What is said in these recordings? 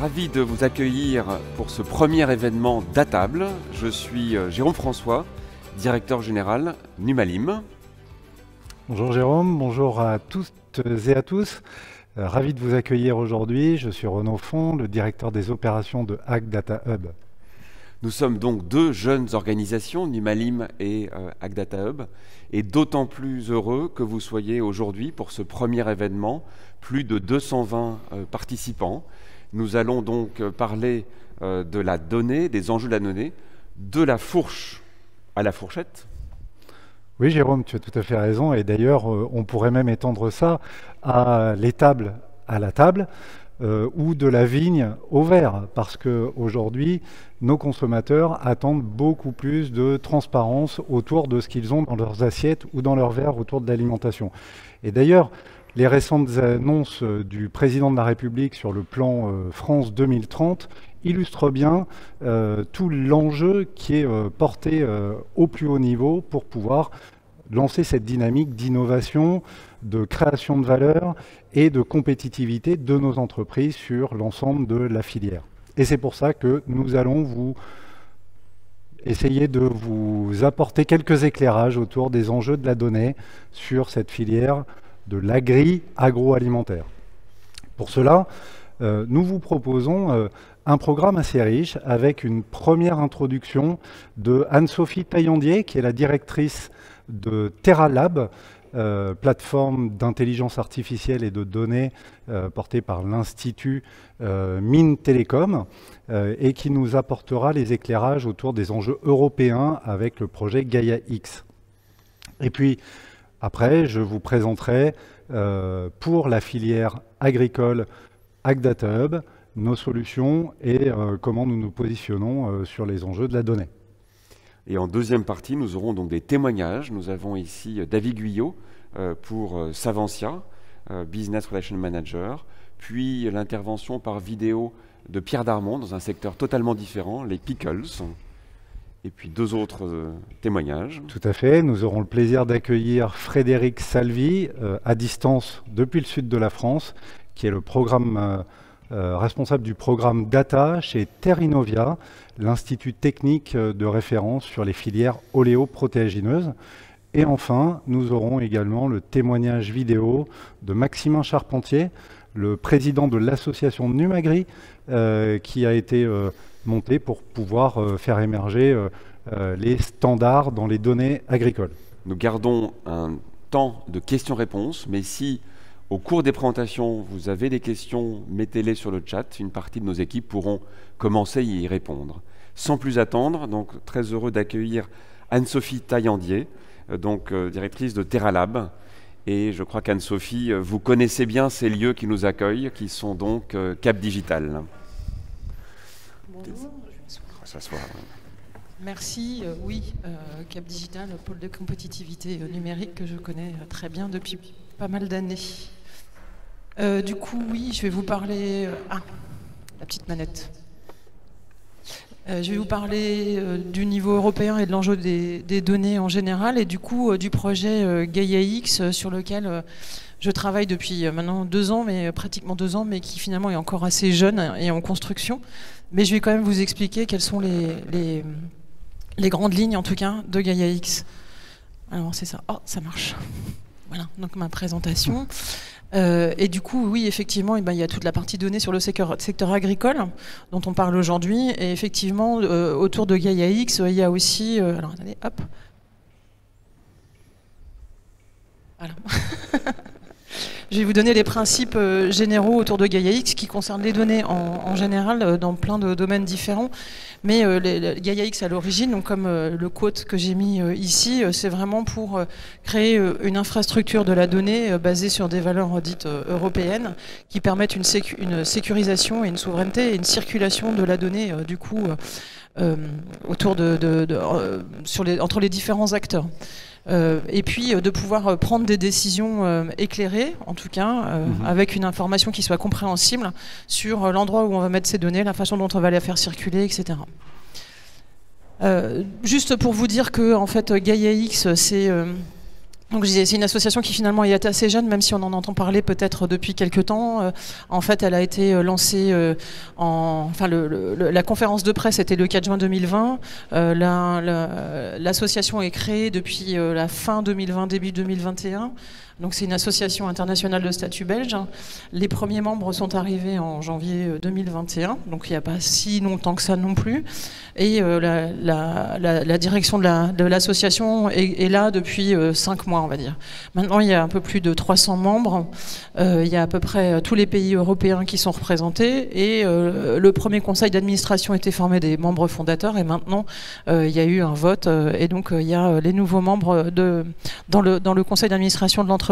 Ravi de vous accueillir pour ce premier événement d'Atable. Je suis Jérôme François, directeur général Numalim. Bonjour Jérôme, bonjour à toutes et à tous. Ravi de vous accueillir aujourd'hui. Je suis Renaud Font, le directeur des opérations de Hack Data Hub. Nous sommes donc deux jeunes organisations, Numalim et Hack Data Hub, et d'autant plus heureux que vous soyez aujourd'hui pour ce premier événement, plus de 220 participants. Nous allons donc parler de la donnée, des enjeux de la donnée, de la fourche à la fourchette. Oui Jérôme, tu as tout à fait raison, et d'ailleurs on pourrait même étendre ça à l'étable à la table, ou de la vigne au verre, parce qu'aujourd'hui, nos consommateurs attendent beaucoup plus de transparence autour de ce qu'ils ont dans leurs assiettes ou dans leurs verres autour de l'alimentation. Et d'ailleurs, les récentes annonces du président de la République sur le plan France 2030 illustrent bien tout l'enjeu qui est porté au plus haut niveau pour pouvoir lancer cette dynamique d'innovation, de création de valeur et de compétitivité de nos entreprises sur l'ensemble de la filière. Et c'est pour ça que nous allons essayer de vous apporter quelques éclairages autour des enjeux de la donnée sur cette filière de l'agri-agroalimentaire. Pour cela, nous vous proposons un programme assez riche avec une première introduction de Anne-Sophie Taillandier, qui est la directrice de TerraLab, plateforme d'intelligence artificielle et de données portée par l'Institut Mines Télécom, et qui nous apportera les éclairages autour des enjeux européens avec le projet Gaia-X. Et puis, après, je vous présenterai pour la filière agricole Hack Data Hub nos solutions et comment nous nous positionnons sur les enjeux de la donnée. Et en deuxième partie, nous aurons donc des témoignages. Nous avons ici David Guyot pour Savencia, Business Relation Manager, puis l'intervention par vidéo de Pierre Darmon dans un secteur totalement différent, les Pickles. Et puis deux autres témoignages. Tout à fait. Nous aurons le plaisir d'accueillir Frédéric Salvi, à distance depuis le sud de la France, qui est le responsable du programme Data chez Terrinovia, l'institut technique de référence sur les filières oléoprotéagineuses. Et enfin, nous aurons également le témoignage vidéo de Maximin Charpentier, le président de l'association Numagri, qui a été monté pour pouvoir faire émerger les standards dans les données agricoles. Nous gardons un temps de questions-réponses, mais si au cours des présentations vous avez des questions, mettez-les sur le chat. Une partie de nos équipes pourront commencer à y répondre. Sans plus attendre, donc très heureux d'accueillir Anne-Sophie Taillandier, directrice de TerraLab. Et je crois qu'Anne-Sophie, vous connaissez bien ces lieux qui nous accueillent, qui sont donc Cap Digital. Bonjour, je vais s'asseoir. Merci. Oui, Cap Digital, pôle de compétitivité numérique que je connais très bien depuis pas mal d'années. Du coup, oui, je vais vous parler... la petite manette. Je vais vous parler du niveau européen et de l'enjeu des données en général, et du coup du projet Gaia-X sur lequel je travaille depuis maintenant 2 ans, pratiquement 2 ans, mais qui finalement est encore assez jeune et en construction. Mais je vais quand même vous expliquer quelles sont les grandes lignes, en tout cas, de Gaia-X. Alors c'est ça. Oh, ça marche. Voilà, donc ma présentation. Et du coup, oui, effectivement, il y a toute la partie donnée sur le secteur agricole dont on parle aujourd'hui. Et effectivement, autour de Gaia-X, il y a aussi... alors, attendez, hop. Voilà. Je vais vous donner les principes généraux autour de Gaia-X qui concernent les données en général dans plein de domaines différents. Mais Gaia-X à l'origine, donc comme le quote que j'ai mis ici, c'est vraiment pour créer une infrastructure de la donnée basée sur des valeurs dites européennes qui permettent une sécurisation et une souveraineté et une circulation de la donnée du coup autour entre les différents acteurs. Et puis de pouvoir prendre des décisions éclairées, en tout cas, avec une information qui soit compréhensible sur l'endroit où on va mettre ces données, la façon dont on va les faire circuler, etc. Juste pour vous dire que en fait, Gaia-X, c'est Donc c'est une association qui finalement est assez jeune, même si on en entend parler peut-être depuis quelques temps. En fait, elle a été lancée la conférence de presse était le 4 juin 2020. L'association est créée depuis la fin 2020, début 2021. Donc c'est une association internationale de statut belge. Les premiers membres sont arrivés en janvier 2021, donc il n'y a pas si longtemps que ça non plus. Et la direction de l'association est là depuis 5 mois, on va dire. Maintenant, il y a un peu plus de 300 membres. Il y a à peu près tous les pays européens qui sont représentés. Et le premier conseil d'administration était formé des membres fondateurs. Et maintenant, il y a eu un vote. Et donc, il y a les nouveaux membres dans le conseil d'administration de l'entreprise.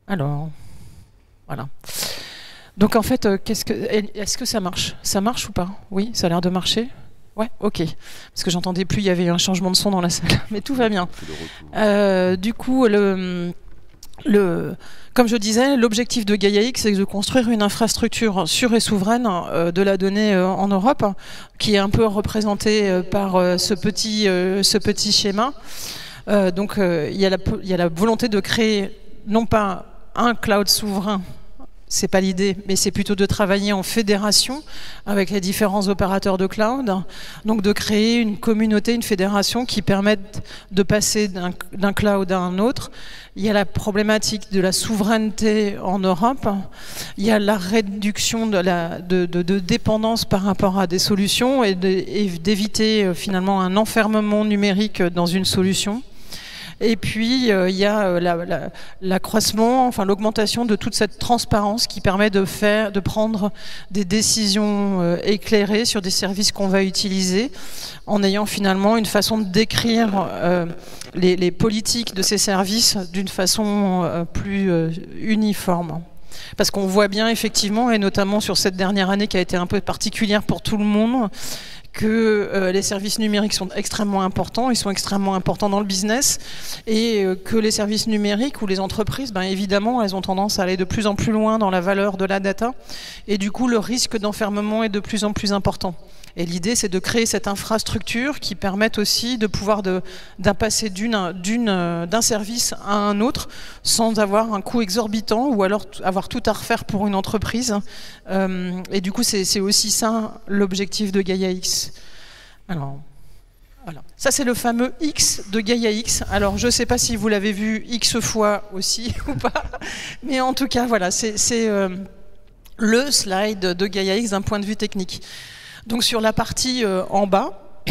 Alors, voilà. Donc en fait, est-ce que ça marche? Ça marche ou pas? Oui, ça a l'air de marcher. Ouais, ok. Parce que j'entendais plus, il y avait un changement de son dans la salle, mais tout va bien. Du coup, comme je disais, l'objectif de Gaia-X, c'est de construire une infrastructure sûre et souveraine de la donnée en Europe, qui est un peu représentée par ce petit schéma. Donc il y a la volonté de créer non pas un cloud souverain, c'est pas l'idée, mais c'est plutôt de travailler en fédération avec les différents opérateurs de cloud, donc de créer une communauté, une fédération qui permette de passer d'un cloud à un autre. Il y a la problématique de la souveraineté en Europe, il y a la réduction de dépendance par rapport à des solutions et d'éviter finalement un enfermement numérique dans une solution. Et puis, il y a l'accroissement, enfin l'augmentation de toute cette transparence qui permet de prendre des décisions éclairées sur des services qu'on va utiliser, en ayant finalement une façon de décrire les politiques de ces services d'une façon plus uniforme. Parce qu'on voit bien effectivement, et notamment sur cette dernière année qui a été un peu particulière pour tout le monde, que les services numériques sont extrêmement importants, ils sont extrêmement importants dans le business, et que les services numériques ou les entreprises, ben évidemment, elles ont tendance à aller de plus en plus loin dans la valeur de la data, et du coup le risque d'enfermement est de plus en plus important. Et l'idée, c'est de créer cette infrastructure qui permette aussi de pouvoir passer d'un service à un autre sans avoir un coût exorbitant ou alors avoir tout à refaire pour une entreprise. Et du coup, c'est aussi ça l'objectif de Gaia-X. Alors, voilà. Ça, c'est le fameux X de Gaia-X. Alors, je ne sais pas si vous l'avez vu X fois aussi ou pas, mais en tout cas, voilà, c'est le slide de Gaia-X d'un point de vue technique. Donc sur la partie en bas,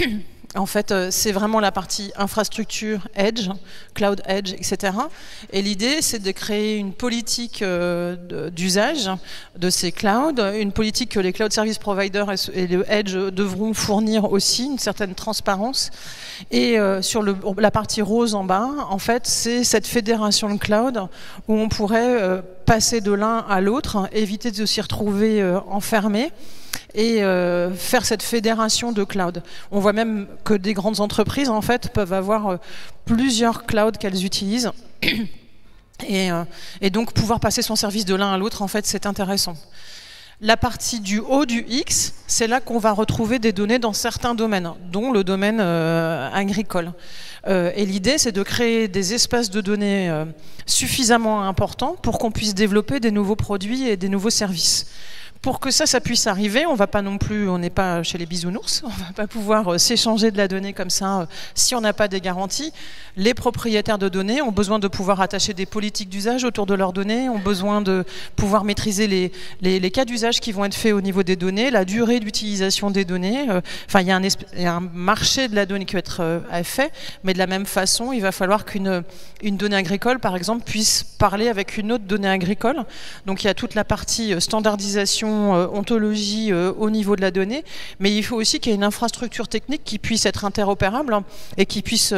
en fait, c'est vraiment la partie infrastructure, edge, cloud edge, etc. Et l'idée, c'est de créer une politique d'usage de ces clouds, une politique que les cloud service providers et le edge devront fournir aussi, une certaine transparence. Et sur la partie rose en bas, en fait, c'est cette fédération de cloud où on pourrait passer de l'un à l'autre, éviter de s'y retrouver enfermé, et faire cette fédération de cloud. On voit même que des grandes entreprises en fait peuvent avoir plusieurs clouds qu'elles utilisent et donc pouvoir passer son service de l'un à l'autre, en fait, c'est intéressant. La partie du haut du X, c'est là qu'on va retrouver des données dans certains domaines, dont le domaine agricole. Et l'idée, c'est de créer des espaces de données suffisamment importants pour qu'on puisse développer des nouveaux produits et des nouveaux services. Pour que ça puisse arriver, on va pas non plus, on n'est pas chez les bisounours, on va pas pouvoir s'échanger de la donnée comme ça si on n'a pas des garanties. Les propriétaires de données ont besoin de pouvoir attacher des politiques d'usage autour de leurs données, ont besoin de pouvoir maîtriser les cas d'usage qui vont être faits au niveau des données, la durée d'utilisation des données. Enfin, il y a un marché de la donnée qui va être fait, mais de la même façon, il va falloir qu'une donnée agricole, par exemple, puisse parler avec une autre donnée agricole. Donc, il y a toute la partie standardisation, ontologie au niveau de la donnée, mais il faut aussi qu'il y ait une infrastructure technique qui puisse être interopérable et qui puisse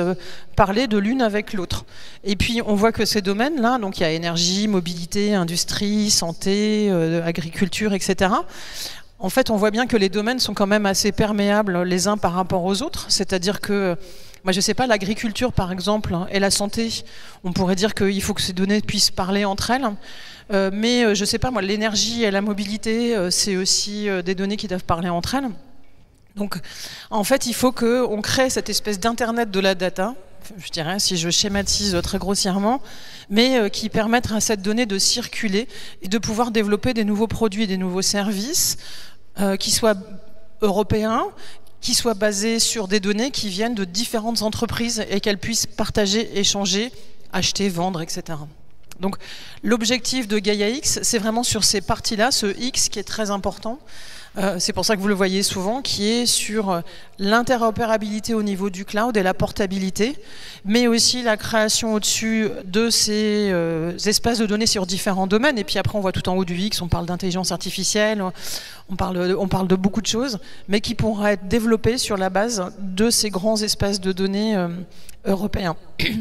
parler de l'une avec l'autre. Et puis on voit que ces domaines-là, donc il y a énergie, mobilité, industrie, santé, agriculture, etc. En fait, on voit bien que les domaines sont quand même assez perméables les uns par rapport aux autres, c'est-à-dire que moi, je ne sais pas, l'agriculture, par exemple, et la santé, on pourrait dire qu'il faut que ces données puissent parler entre elles. Mais je ne sais pas, moi, l'énergie et la mobilité, c'est aussi des données qui doivent parler entre elles. Donc, en fait, il faut qu'on crée cette espèce d'internet de la data, je dirais, si je schématise très grossièrement, mais qui permettent à cette donnée de circuler et de pouvoir développer des nouveaux produits, des nouveaux services qui soient européens, qui soient basés sur des données qui viennent de différentes entreprises et qu'elles puissent partager, échanger, acheter, vendre, etc. Donc l'objectif de Gaia-X, c'est vraiment sur ces parties-là, ce X qui est très important. C'est pour ça que vous le voyez souvent, qui est sur l'interopérabilité au niveau du cloud et la portabilité, mais aussi la création au-dessus de ces espaces de données sur différents domaines. Et puis après, on voit tout en haut du X, on parle d'intelligence artificielle, on parle de beaucoup de choses, mais qui pourraient être développées sur la base de ces grands espaces de données européens.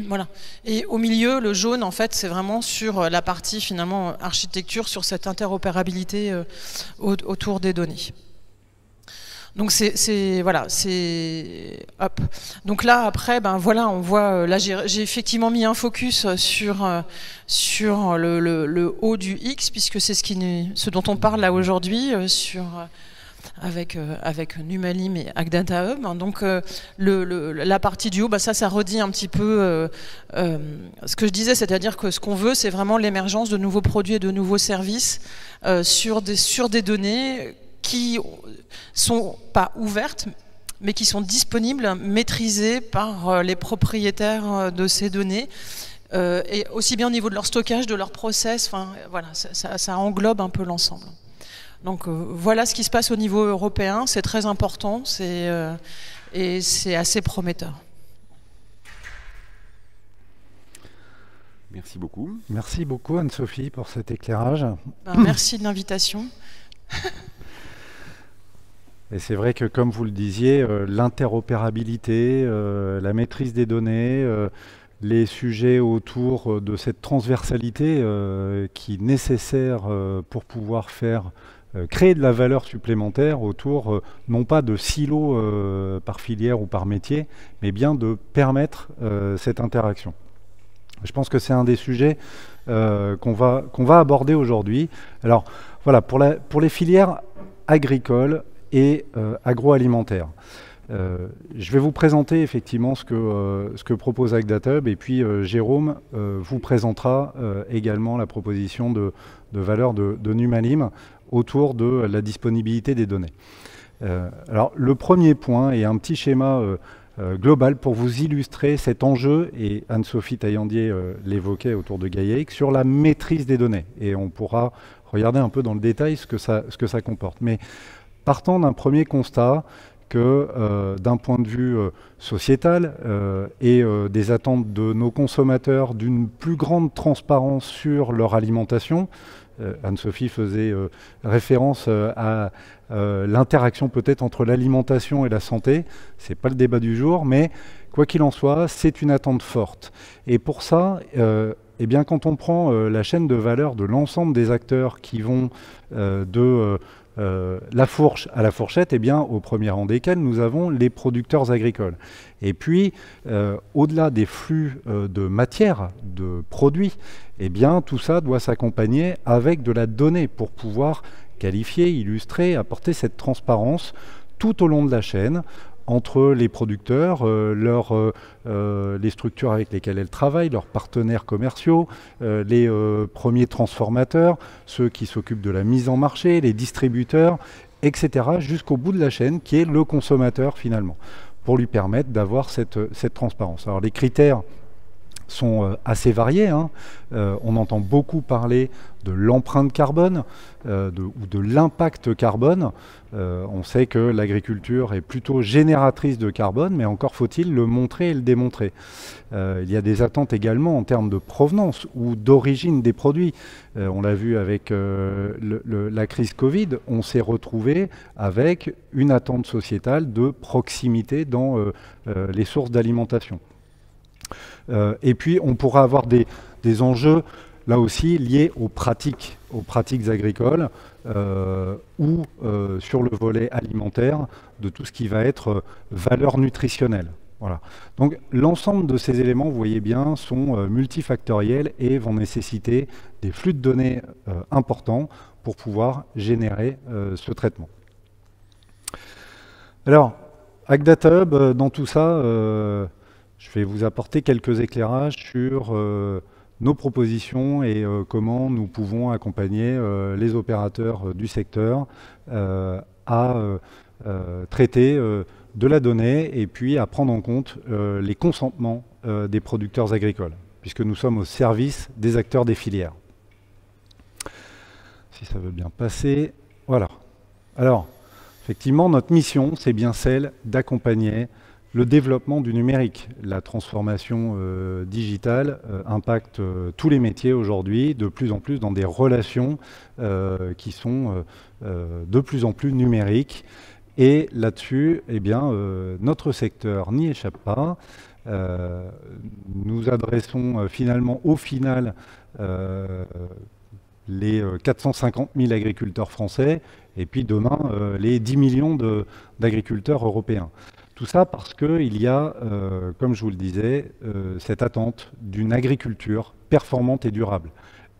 Voilà. Et au milieu, le jaune, en fait, c'est vraiment sur la partie, finalement, architecture, sur cette interopérabilité autour des données. Donc voilà, c'est hop. Donc là après, ben voilà, on voit. Là, j'ai effectivement mis un focus sur le haut du X, puisque c'est ce dont on parle là aujourd'hui avec Numalim et Agdata Hub. Donc la partie du haut, bah, ça redit un petit peu ce que je disais, c'est-à-dire que ce qu'on veut, c'est vraiment l'émergence de nouveaux produits et de nouveaux services sur des données qui sont pas ouvertes, mais qui sont disponibles, maîtrisées par les propriétaires de ces données, et aussi bien au niveau de leur stockage, de leur process, enfin voilà, ça englobe un peu l'ensemble. Donc voilà ce qui se passe au niveau européen, c'est très important, et c'est assez prometteur. Merci beaucoup. Merci beaucoup Anne-Sophie pour cet éclairage. Ben, merci de l'invitation. Et c'est vrai que, comme vous le disiez, l'interopérabilité, la maîtrise des données, les sujets autour de cette transversalité qui est nécessaire pour pouvoir créer de la valeur supplémentaire autour, non pas de silos par filière ou par métier, mais bien de permettre cette interaction. Je pense que c'est un des sujets qu'on va aborder aujourd'hui. Alors voilà, pour les filières agricoles et agroalimentaire. Je vais vous présenter effectivement ce que propose Agdata Hub, et puis Jérôme vous présentera également la proposition de valeur de Numalim autour de la disponibilité des données. Alors le premier point est un petit schéma global pour vous illustrer cet enjeu, et Anne-Sophie Taillandier l'évoquait autour de Gaia-X, sur la maîtrise des données. Et on pourra regarder un peu dans le détail ce que ça comporte. Mais partant d'un premier constat que d'un point de vue sociétal et des attentes de nos consommateurs d'une plus grande transparence sur leur alimentation, Anne-Sophie faisait référence à l'interaction peut-être entre l'alimentation et la santé. Ce n'est pas le débat du jour, mais quoi qu'il en soit, c'est une attente forte. Et pour ça, eh bien, quand on prend la chaîne de valeur de l'ensemble des acteurs qui vont de la fourche à la fourchette, eh bien, au premier rang desquels nous avons les producteurs agricoles. Et puis, au-delà des flux de matières, de produits, eh bien, tout ça doit s'accompagner avec de la donnée pour pouvoir qualifier, illustrer, apporter cette transparence tout au long de la chaîne, entre les producteurs, les structures avec lesquelles elles travaillent, leurs partenaires commerciaux, les premiers transformateurs, ceux qui s'occupent de la mise en marché, les distributeurs, etc., jusqu'au bout de la chaîne, qui est le consommateur finalement, pour lui permettre d'avoir cette transparence. Alors les critères sont assez variés, hein. On entend beaucoup parler de l'empreinte carbone ou de l'impact carbone. On sait que l'agriculture est plutôt génératrice de carbone, mais encore faut-il le montrer et le démontrer. Il y a des attentes également en termes de provenance ou d'origine des produits. On l'a vu avec la crise Covid, on s'est retrouvé avec une attente sociétale de proximité dans les sources d'alimentation. Et puis on pourra avoir des enjeux là aussi liés aux pratiques agricoles ou sur le volet alimentaire de tout ce qui va être valeur nutritionnelle. Voilà. Donc l'ensemble de ces éléments, vous voyez bien, sont multifactoriels et vont nécessiter des flux de données importants pour pouvoir générer ce traitement. Alors, Agdata Hub, dans tout ça, je vais vous apporter quelques éclairages sur nos propositions et comment nous pouvons accompagner les opérateurs du secteur à traiter de la donnée et puis à prendre en compte les consentements des producteurs agricoles, puisque nous sommes au service des acteurs des filières. Si ça veut bien passer, voilà. Alors, effectivement, notre mission, c'est bien celle d'accompagner le développement du numérique. La transformation digitale impacte tous les métiers aujourd'hui, de plus en plus dans des relations qui sont de plus en plus numériques. Et là-dessus, eh bien, notre secteur n'y échappe pas. Nous adressons finalement au final les 450 000 agriculteurs français et puis demain les 10 millions d'agriculteurs européens. Tout ça parce qu'il y a, comme je vous le disais, cette attente d'une agriculture performante et durable.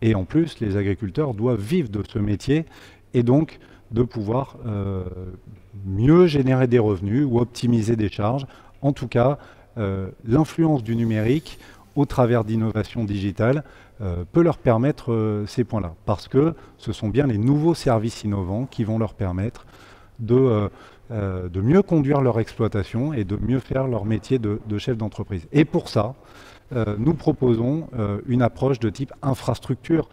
Et en plus, les agriculteurs doivent vivre de ce métier et donc de pouvoir mieux générer des revenus ou optimiser des charges. En tout cas, l'influence du numérique au travers d'innovations digitales peut leur permettre ces points-là, parce que ce sont bien les nouveaux services innovants qui vont leur permettre de mieux conduire leur exploitation et de mieux faire leur métier de chef d'entreprise. Et pour ça, nous proposons une approche de type infrastructure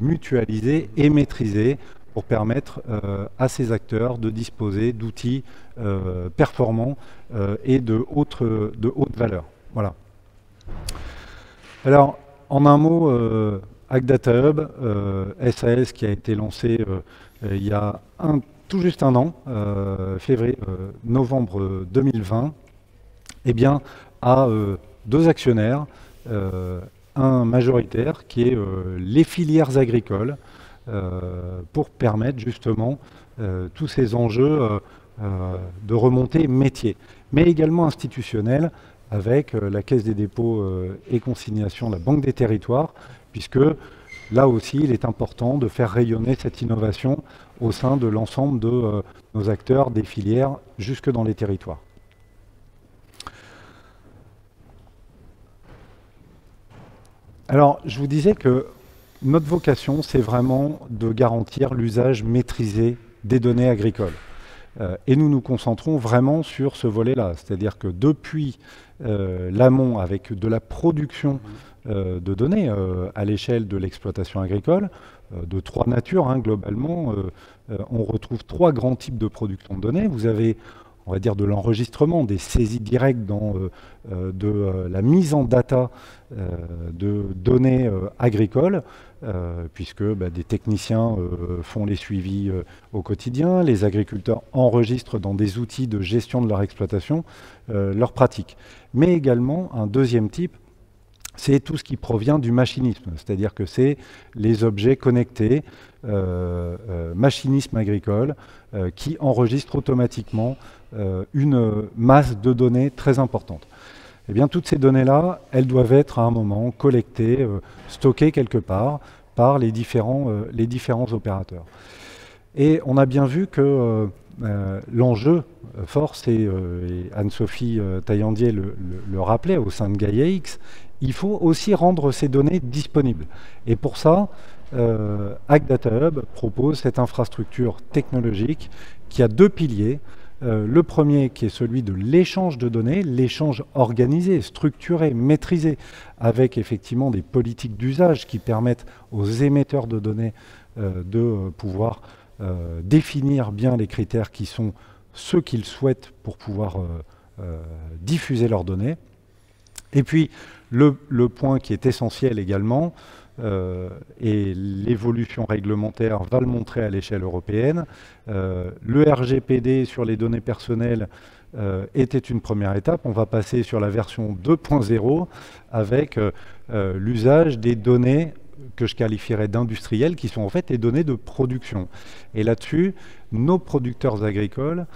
mutualisée et maîtrisée pour permettre à ces acteurs de disposer d'outils performants et de haute valeur. Voilà. Alors, en un mot, Agdata Hub, SAS qui a été lancé il y a tout juste un an, novembre 2020, eh bien, a deux actionnaires, un majoritaire qui est les filières agricoles, pour permettre justement tous ces enjeux de remontée métier, mais également institutionnels avec la Caisse des dépôts et consignations, la Banque des territoires, puisque là aussi il est important de faire rayonner cette innovation au sein de l'ensemble de nos acteurs des filières jusque dans les territoires. Alors je vous disais que notre vocation, c'est vraiment de garantir l'usage maîtrisé des données agricoles. Et nous nous concentrons vraiment sur ce volet-là. C'est-à-dire que depuis l'amont, avec de la production de données à l'échelle de l'exploitation agricole, de trois natures, hein, globalement, on retrouve trois grands types de production de données. Vous avez, on va dire, de l'enregistrement, des saisies directes de la mise en data de données agricoles, puisque des techniciens font les suivis au quotidien, les agriculteurs enregistrent dans des outils de gestion de leur exploitation leurs pratiques. Mais également, un deuxième type, c'est tout ce qui provient du machinisme, c'est-à-dire que c'est les objets connectés, machinisme agricole, qui enregistrent automatiquement une masse de données très importante. Eh bien, toutes ces données-là, elles doivent être à un moment collectées, stockées quelque part par les différents opérateurs. Et on a bien vu que l'enjeu fort, et Anne-Sophie Taillandier le rappelait au sein de Gaia-X, il faut aussi rendre ces données disponibles. Et pour ça, Agdata Hub propose cette infrastructure technologique qui a deux piliers. Le premier qui est celui de l'échange de données, l'échange organisé, structuré, maîtrisé, avec effectivement des politiques d'usage qui permettent aux émetteurs de données de pouvoir définir bien les critères qui sont ceux qu'ils souhaitent pour pouvoir diffuser leurs données. Et puis le point qui est essentiel également, et l'évolution réglementaire va le montrer à l'échelle européenne. Le RGPD sur les données personnelles était une première étape. On va passer sur la version 2.0 avec l'usage des données que je qualifierais d'industrielles, qui sont en fait les données de production. Et là-dessus, nos producteurs agricoles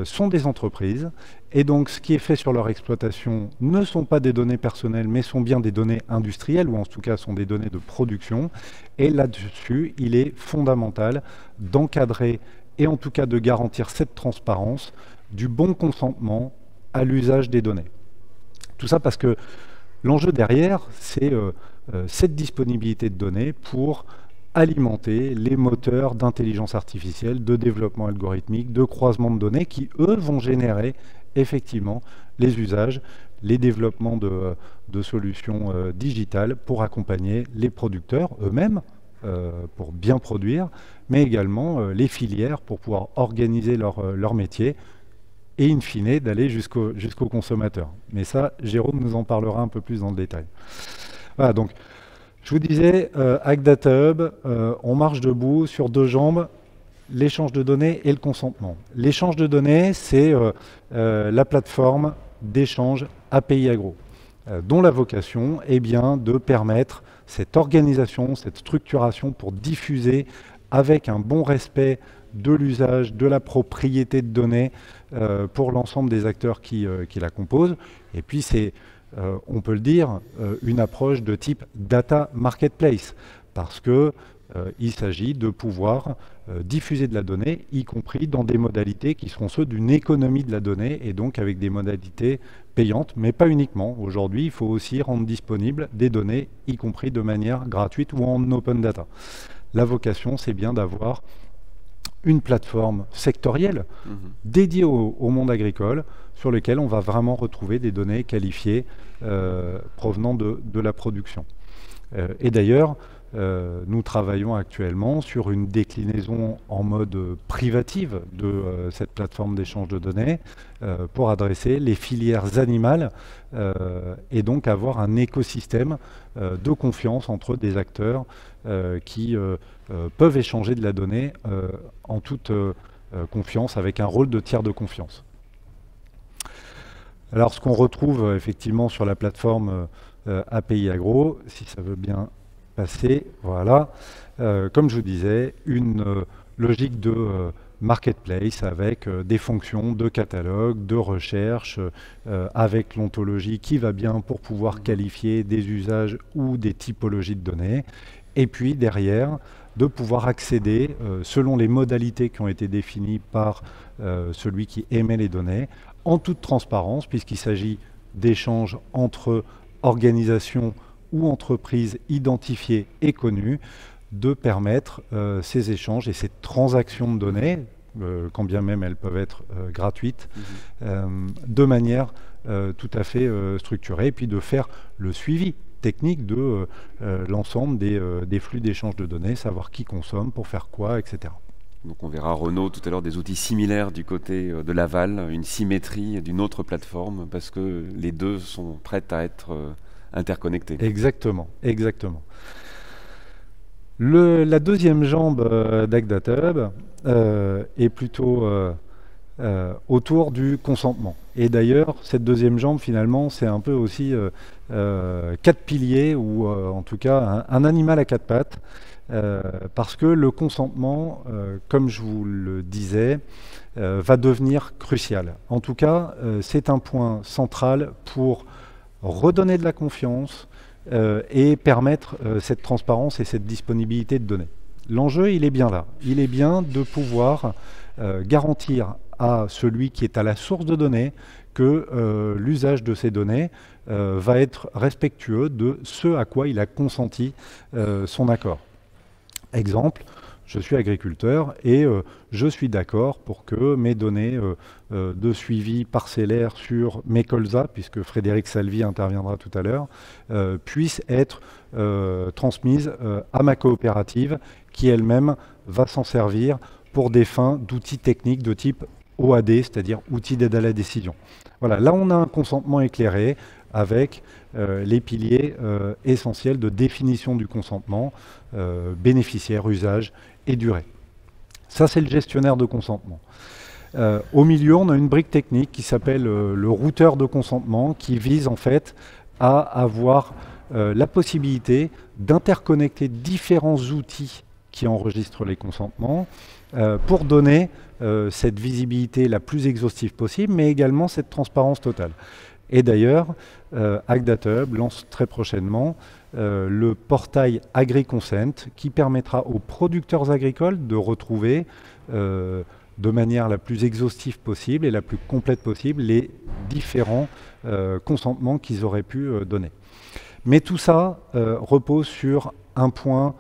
sont des entreprises, et donc ce qui est fait sur leur exploitation ne sont pas des données personnelles, mais sont bien des données industrielles, ou en tout cas sont des données de production. Et là-dessus, il est fondamental d'encadrer et en tout cas de garantir cette transparence du bon consentement à l'usage des données. Tout ça parce que l'enjeu derrière, c'est cette disponibilité de données pour alimenter les moteurs d'intelligence artificielle, de développement algorithmique, de croisement de données qui, eux, vont générer effectivement les usages, les développements de solutions digitales pour accompagner les producteurs eux-mêmes, pour bien produire, mais également les filières pour pouvoir organiser leur métier et in fine d'aller jusqu'au consommateur. Mais ça, Jérôme nous en parlera un peu plus dans le détail. Voilà, donc je vous disais, avec Data Hub, on marche debout sur deux jambes, l'échange de données et le consentement. L'échange de données, c'est la plateforme d'échange API Agro, dont la vocation est bien de permettre cette organisation, cette structuration pour diffuser avec un bon respect de l'usage, de la propriété de données pour l'ensemble des acteurs qui la composent. Et puis c'est, on peut le dire, une approche de type data marketplace, parce que il s'agit de pouvoir diffuser de la donnée, y compris dans des modalités qui seront ceux d'une économie de la donnée, et donc avec des modalités payantes, mais pas uniquement. Aujourd'hui, il faut aussi rendre disponibles des données, y compris de manière gratuite ou en open data. La vocation, c'est bien d'avoir une plateforme sectorielle dédiée au monde agricole, sur lequel on va vraiment retrouver des données qualifiées provenant de la production. Et d'ailleurs, nous travaillons actuellement sur une déclinaison en mode privative de cette plateforme d'échange de données pour adresser les filières animales et donc avoir un écosystème de confiance entre des acteurs qui peuvent échanger de la donnée en toute confiance, avec un rôle de tiers de confiance. Alors ce qu'on retrouve effectivement sur la plateforme API Agro, si ça veut bien passer, voilà, comme je vous disais, une logique de marketplace avec des fonctions de catalogue, de recherche, avec l'ontologie qui va bien pour pouvoir qualifier des usages ou des typologies de données, et puis derrière, de pouvoir accéder, selon les modalités qui ont été définies par celui qui émet les données, en toute transparence, puisqu'il s'agit d'échanges entre organisations ou entreprises identifiées et connues, de permettre ces échanges et ces transactions de données, quand bien même elles peuvent être gratuites, de manière tout à fait structurée, et puis de faire le suivi technique de l'ensemble des flux d'échange de données, savoir qui consomme, pour faire quoi, etc. Donc on verra, Renaud, tout à l'heure, des outils similaires du côté de l'aval, une symétrie d'une autre plateforme, parce que les deux sont prêtes à être interconnectés. Exactement, exactement. La deuxième jambe d'Agdata Hub est plutôt autour du consentement. Et d'ailleurs, cette deuxième jambe, finalement, c'est un peu aussi 4 piliers, ou en tout cas un animal à 4 pattes, parce que le consentement, comme je vous le disais, va devenir crucial. En tout cas, c'est un point central pour redonner de la confiance et permettre cette transparence et cette disponibilité de données. L'enjeu, il est bien là. Il est bien de pouvoir garantir à celui qui est à la source de données que l'usage de ces données va être respectueux de ce à quoi il a consenti son accord. Exemple, je suis agriculteur et je suis d'accord pour que mes données de suivi parcellaire sur mes colzas, puisque Frédéric Salvi interviendra tout à l'heure, puissent être transmises à ma coopérative qui elle-même va s'en servir pour des fins d'outils techniques de type OAD, c'est-à-dire outils d'aide à la décision. Voilà, là on a un consentement éclairé avec les piliers essentiels de définition du consentement, bénéficiaire, usage et durée. Ça, c'est le gestionnaire de consentement. Au milieu, on a une brique technique qui s'appelle le routeur de consentement, qui vise en fait à avoir la possibilité d'interconnecter différents outils qui enregistrent les consentements pour donner cette visibilité la plus exhaustive possible, mais également cette transparence totale. Et d'ailleurs, Agdata Hub lance très prochainement le portail AgriConsent qui permettra aux producteurs agricoles de retrouver de manière la plus exhaustive possible et la plus complète possible les différents consentements qu'ils auraient pu donner. Mais tout ça repose sur un point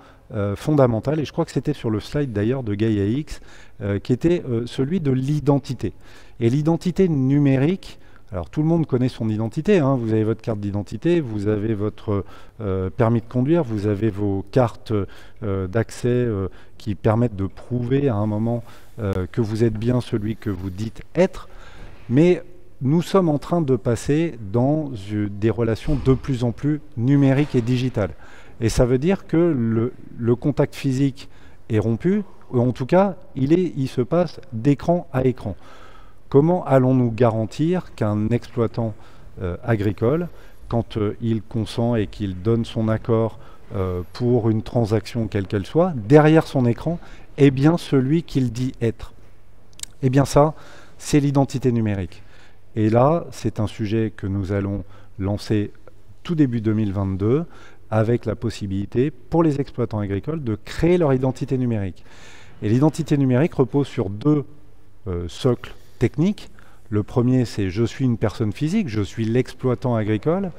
fondamental, et je crois que c'était sur le slide d'ailleurs de Gaia X, qui était celui de l'identité. Et l'identité numérique, alors tout le monde connaît son identité, hein. Vous avez votre carte d'identité, vous avez votre permis de conduire, vous avez vos cartes d'accès qui permettent de prouver à un moment que vous êtes bien celui que vous dites être, mais nous sommes en train de passer dans des relations de plus en plus numériques et digitales. Et ça veut dire que le contact physique est rompu, ou en tout cas, il se passe d'écran à écran. Comment allons-nous garantir qu'un exploitant agricole, quand il consent et qu'il donne son accord pour une transaction quelle qu'elle soit, derrière son écran, est bien celui qu'il dit être? Eh bien ça, c'est l'identité numérique. Et là, c'est un sujet que nous allons lancer tout début 2022 avec la possibilité pour les exploitants agricoles de créer leur identité numérique. Et l'identité numérique repose sur deux socles techniques. Le premier, c'est je suis une personne physique, je suis l'exploitant agricole,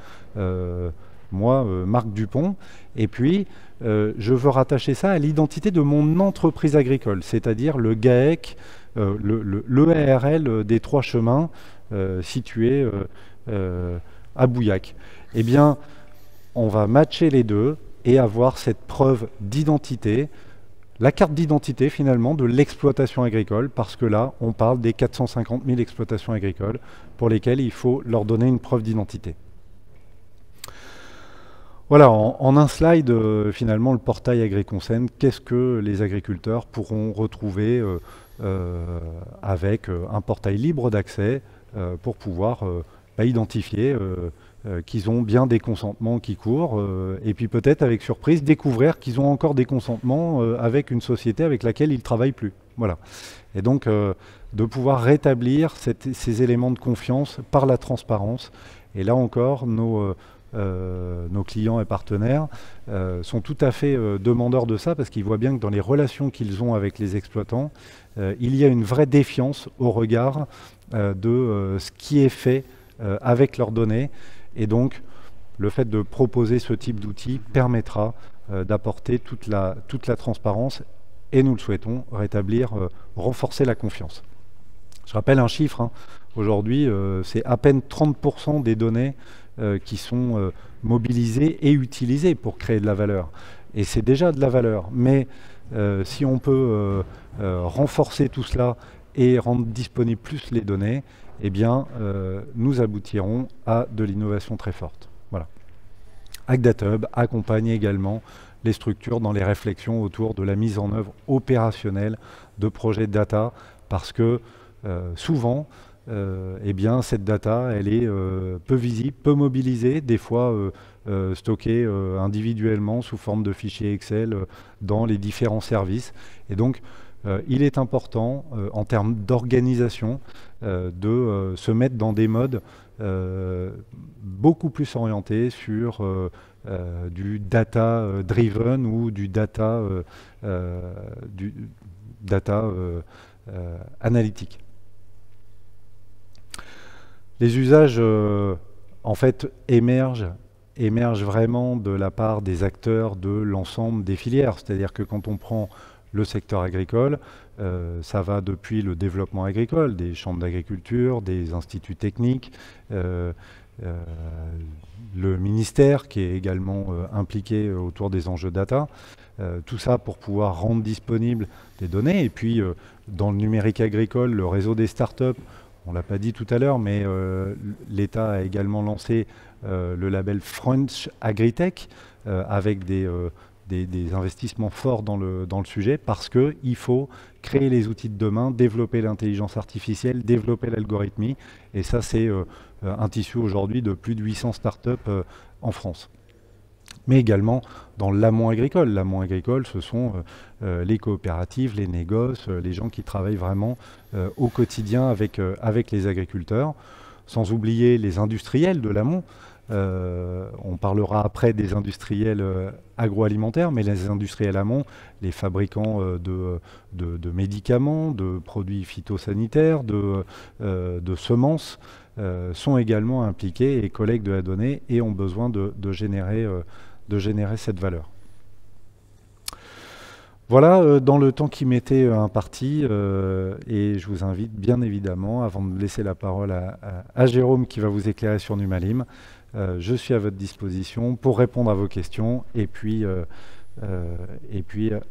moi, Marc Dupont, et puis je veux rattacher ça à l'identité de mon entreprise agricole, c'est-à-dire le GAEC, l'EARL des Trois Chemins, situé à Bouillac. Eh bien, on va matcher les deux et avoir cette preuve d'identité, la carte d'identité finalement de l'exploitation agricole, parce que là, on parle des 450 000 exploitations agricoles pour lesquelles il faut leur donner une preuve d'identité. Voilà, en un slide, finalement, le portail AgriConsent, qu'est-ce que les agriculteurs pourront retrouver avec un portail libre d'accès pour pouvoir identifier qu'ils ont bien des consentements qui courent et puis peut-être avec surprise découvrir qu'ils ont encore des consentements avec une société avec laquelle ils ne travaillent plus. Voilà. Et donc de pouvoir rétablir ces éléments de confiance par la transparence. Et là encore, nos clients et partenaires sont tout à fait demandeurs de ça parce qu'ils voient bien que dans les relations qu'ils ont avec les exploitants, il y a une vraie défiance au regard de ce qui est fait avec leurs données. Et donc, le fait de proposer ce type d'outils permettra d'apporter toute la transparence et, nous le souhaitons, rétablir, renforcer la confiance. Je rappelle un chiffre, hein. Aujourd'hui, c'est à peine 30% des données qui sont mobilisées et utilisées pour créer de la valeur. Et c'est déjà de la valeur. Mais si on peut renforcer tout cela et rendre disponibles plus les données, eh bien, nous aboutirons à de l'innovation très forte. Voilà. AgDataHub accompagne également les structures dans les réflexions autour de la mise en œuvre opérationnelle de projets data, parce que souvent, eh bien, cette data, elle est peu visible, peu mobilisée, des fois stockée individuellement sous forme de fichiers Excel dans les différents services. Et donc, il est important, en termes d'organisation, de se mettre dans des modes beaucoup plus orientés sur du data driven ou du data analytique. Les usages, en fait, émergent vraiment de la part des acteurs de l'ensemble des filières. C'est-à-dire que quand on prend le secteur agricole, ça va depuis le développement agricole, des chambres d'agriculture, des instituts techniques, le ministère qui est également impliqué autour des enjeux data, tout ça pour pouvoir rendre disponibles des données. Et puis dans le numérique agricole, le réseau des startups, on ne l'a pas dit tout à l'heure, mais l'État a également lancé le label French Agritech avec des investissements forts dans le sujet, parce qu'il faut créer les outils de demain, développer l'intelligence artificielle, développer l'algorithmie. Et ça, c'est un tissu aujourd'hui de plus de 800 startups en France. Mais également dans l'amont agricole. L'amont agricole, ce sont les coopératives, les négoces, les gens qui travaillent vraiment au quotidien avec les agriculteurs, sans oublier les industriels de l'amont. On parlera après des industriels agroalimentaires, mais les industriels amont, les fabricants de médicaments, de produits phytosanitaires, de semences, sont également impliqués et collectent de la donnée et ont besoin de générer cette valeur. Voilà, dans le temps qui m'était imparti, et je vous invite bien évidemment, avant de laisser la parole à Jérôme qui va vous éclairer sur Numalim, je suis à votre disposition pour répondre à vos questions et puis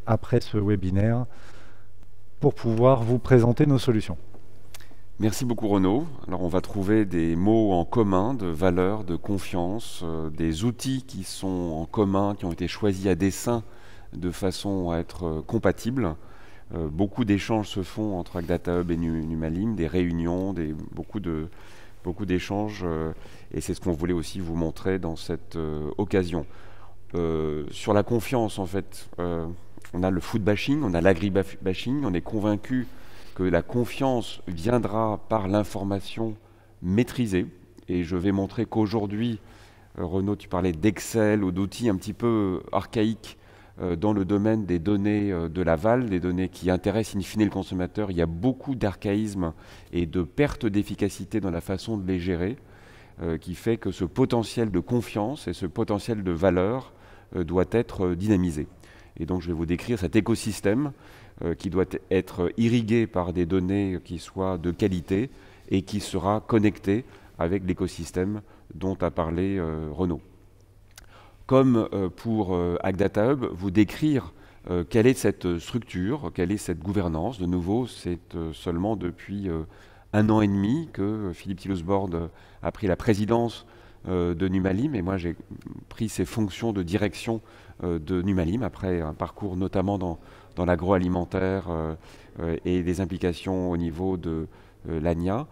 après ce webinaire, pour pouvoir vous présenter nos solutions. Merci beaucoup Renaud. Alors on va trouver des mots en commun de valeur, de confiance, des outils qui sont en commun, qui ont été choisis à dessein de façon à être compatibles. Beaucoup d'échanges se font entre Agdata Hub et Numalim, des réunions, beaucoup d'échanges, et c'est ce qu'on voulait aussi vous montrer dans cette occasion. Sur la confiance, en fait, on a le food bashing, on a l'agri-bashing, on est convaincu que la confiance viendra par l'information maîtrisée, et je vais montrer qu'aujourd'hui, Renaud, tu parlais d'Excel ou d'outils un petit peu archaïques dans le domaine des données de l'aval, des données qui intéressent in fine le consommateur. Il y a beaucoup d'archaïsme et de perte d'efficacité dans la façon de les gérer, qui fait que ce potentiel de confiance et ce potentiel de valeur doit être dynamisé. Et donc je vais vous décrire cet écosystème qui doit être irrigué par des données qui soient de qualité et qui sera connecté avec l'écosystème dont a parlé Renaud. Comme pour Agdata Hub, vous décrire quelle est cette structure, quelle est cette gouvernance. De nouveau, c'est seulement depuis 1 an et demi que Philippe Tillous-Borde a pris la présidence de Numalim, et moi j'ai pris ces fonctions de direction de Numalim après un parcours notamment dans l'agroalimentaire et des implications au niveau de l'ANIA.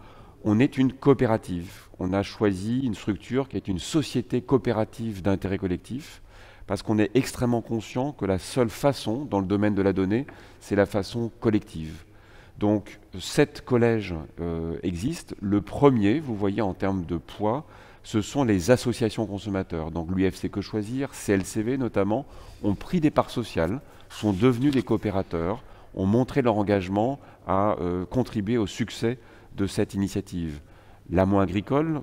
On est une coopérative. On a choisi une structure qui est une société coopérative d'intérêt collectif parce qu'on est extrêmement conscient que la seule façon, dans le domaine de la donnée, c'est la façon collective. Donc, 7 collèges existent. Le premier, vous voyez en termes de poids, ce sont les associations consommateurs. Donc, l'UFC Que Choisir, CLCV notamment, ont pris des parts sociales, sont devenus des coopérateurs, ont montré leur engagement à contribuer au succès de cette initiative. L'amont agricole,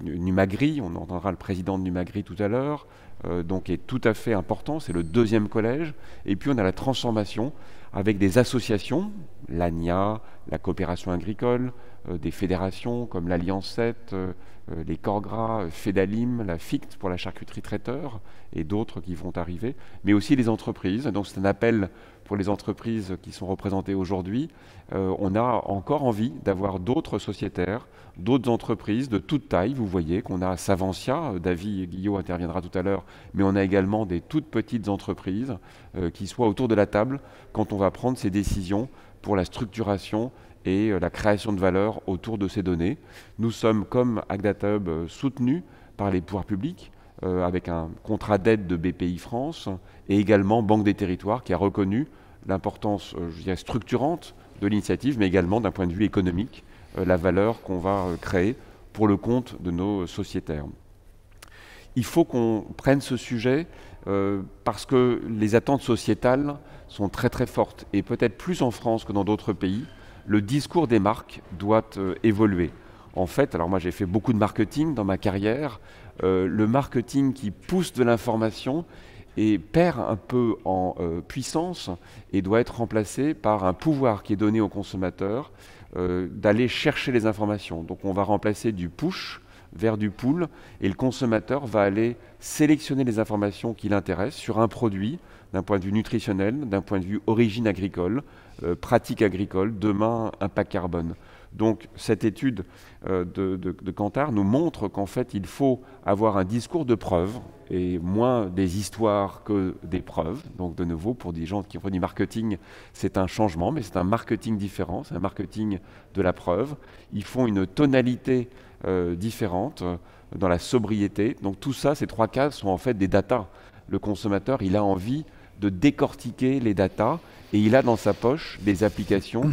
Numagri, on entendra le président de Numagri tout à l'heure, donc est tout à fait important, c'est le 2e collège. Et puis on a la transformation avec des associations, l'ANIA, la coopération agricole, des fédérations comme l'Alliance 7, les Corgras, Fedalim, la FICT pour la charcuterie traiteur et d'autres qui vont arriver, mais aussi les entreprises. Donc c'est un appel pour les entreprises qui sont représentées aujourd'hui. On a encore envie d'avoir d'autres sociétaires, d'autres entreprises de toute taille. Vous voyez qu'on a Savencia, David Guillot interviendra tout à l'heure, mais on a également des toutes petites entreprises qui soient autour de la table quand on va prendre ces décisions pour la structuration et la création de valeur autour de ces données. Nous sommes, comme Agdata Hub, soutenus par les pouvoirs publics, avec un contrat d'aide de BPI France, et également Banque des Territoires, qui a reconnu l'importance, je dirais, structurante de l'initiative, mais également d'un point de vue économique, la valeur qu'on va créer pour le compte de nos sociétaires. Il faut qu'on prenne ce sujet parce que les attentes sociétales sont très très fortes, et peut-être plus en France que dans d'autres pays. Le discours des marques doit évoluer. En fait, alors moi j'ai fait beaucoup de marketing dans ma carrière, le marketing qui pousse de l'information et perd un peu en puissance et doit être remplacé par un pouvoir qui est donné aux consommateurs d'aller chercher les informations. Donc on va remplacer du push vers du pull, et le consommateur va aller sélectionner les informations qui l'intéressent sur un produit d'un point de vue nutritionnel, d'un point de vue origine agricole, pratique agricole, demain impact carbone. Donc cette étude de Kantar nous montre qu'en fait il faut avoir un discours de preuve et moins des histoires que des preuves. Donc de nouveau, pour des gens qui font du marketing, c'est un changement, mais c'est un marketing différent, c'est un marketing de la preuve. Ils font une tonalité différente dans la sobriété. Donc tout ça, ces 3 cases sont en fait des datas. Le consommateur, il a envie de décortiquer les datas. Et il a dans sa poche des applications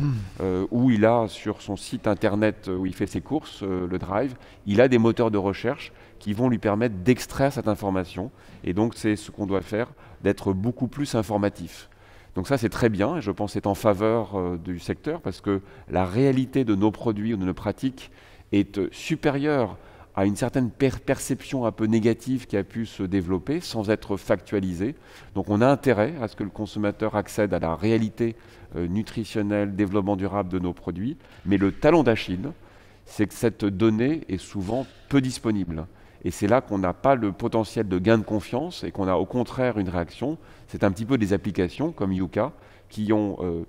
où il a sur son site internet où il fait ses courses, le Drive, il a des moteurs de recherche qui vont lui permettre d'extraire cette information. Et donc c'est ce qu'on doit faire, d'être beaucoup plus informatif. Donc ça c'est très bien, et je pense que c'est en faveur du secteur parce que la réalité de nos produits ou de nos pratiques est supérieure à une certaine perception un peu négative qui a pu se développer sans être factualisée. Donc on a intérêt à ce que le consommateur accède à la réalité nutritionnelle, développement durable de nos produits, mais le talon d'Achille, c'est que cette donnée est souvent peu disponible. Et c'est là qu'on n'a pas le potentiel de gain de confiance et qu'on a au contraire une réaction. C'est un petit peu des applications comme Yuka qui ont